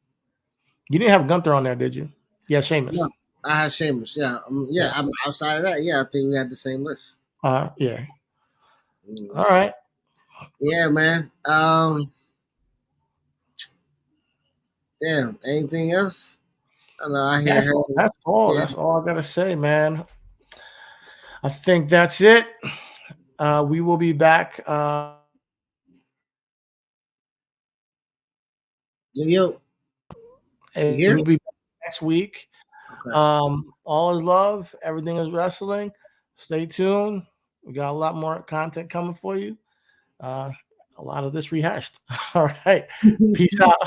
A: You didn't have Gunther on there, did you? Yeah, Sheamus.
B: No, I had Sheamus. Yeah, I'm outside of that. Yeah, I think we had the same list.
A: Yeah. All right.
B: Yeah, man. Damn. Anything else? I know. I hear.
A: That's all. Yeah. That's all I gotta say, man. I think that's it. We will be back.
B: Yo.
A: We'll be back next week. Okay. All is love. Everything is wrestling. Stay tuned. We got a lot more content coming for you. a lot of this rehashed. All right. Peace out.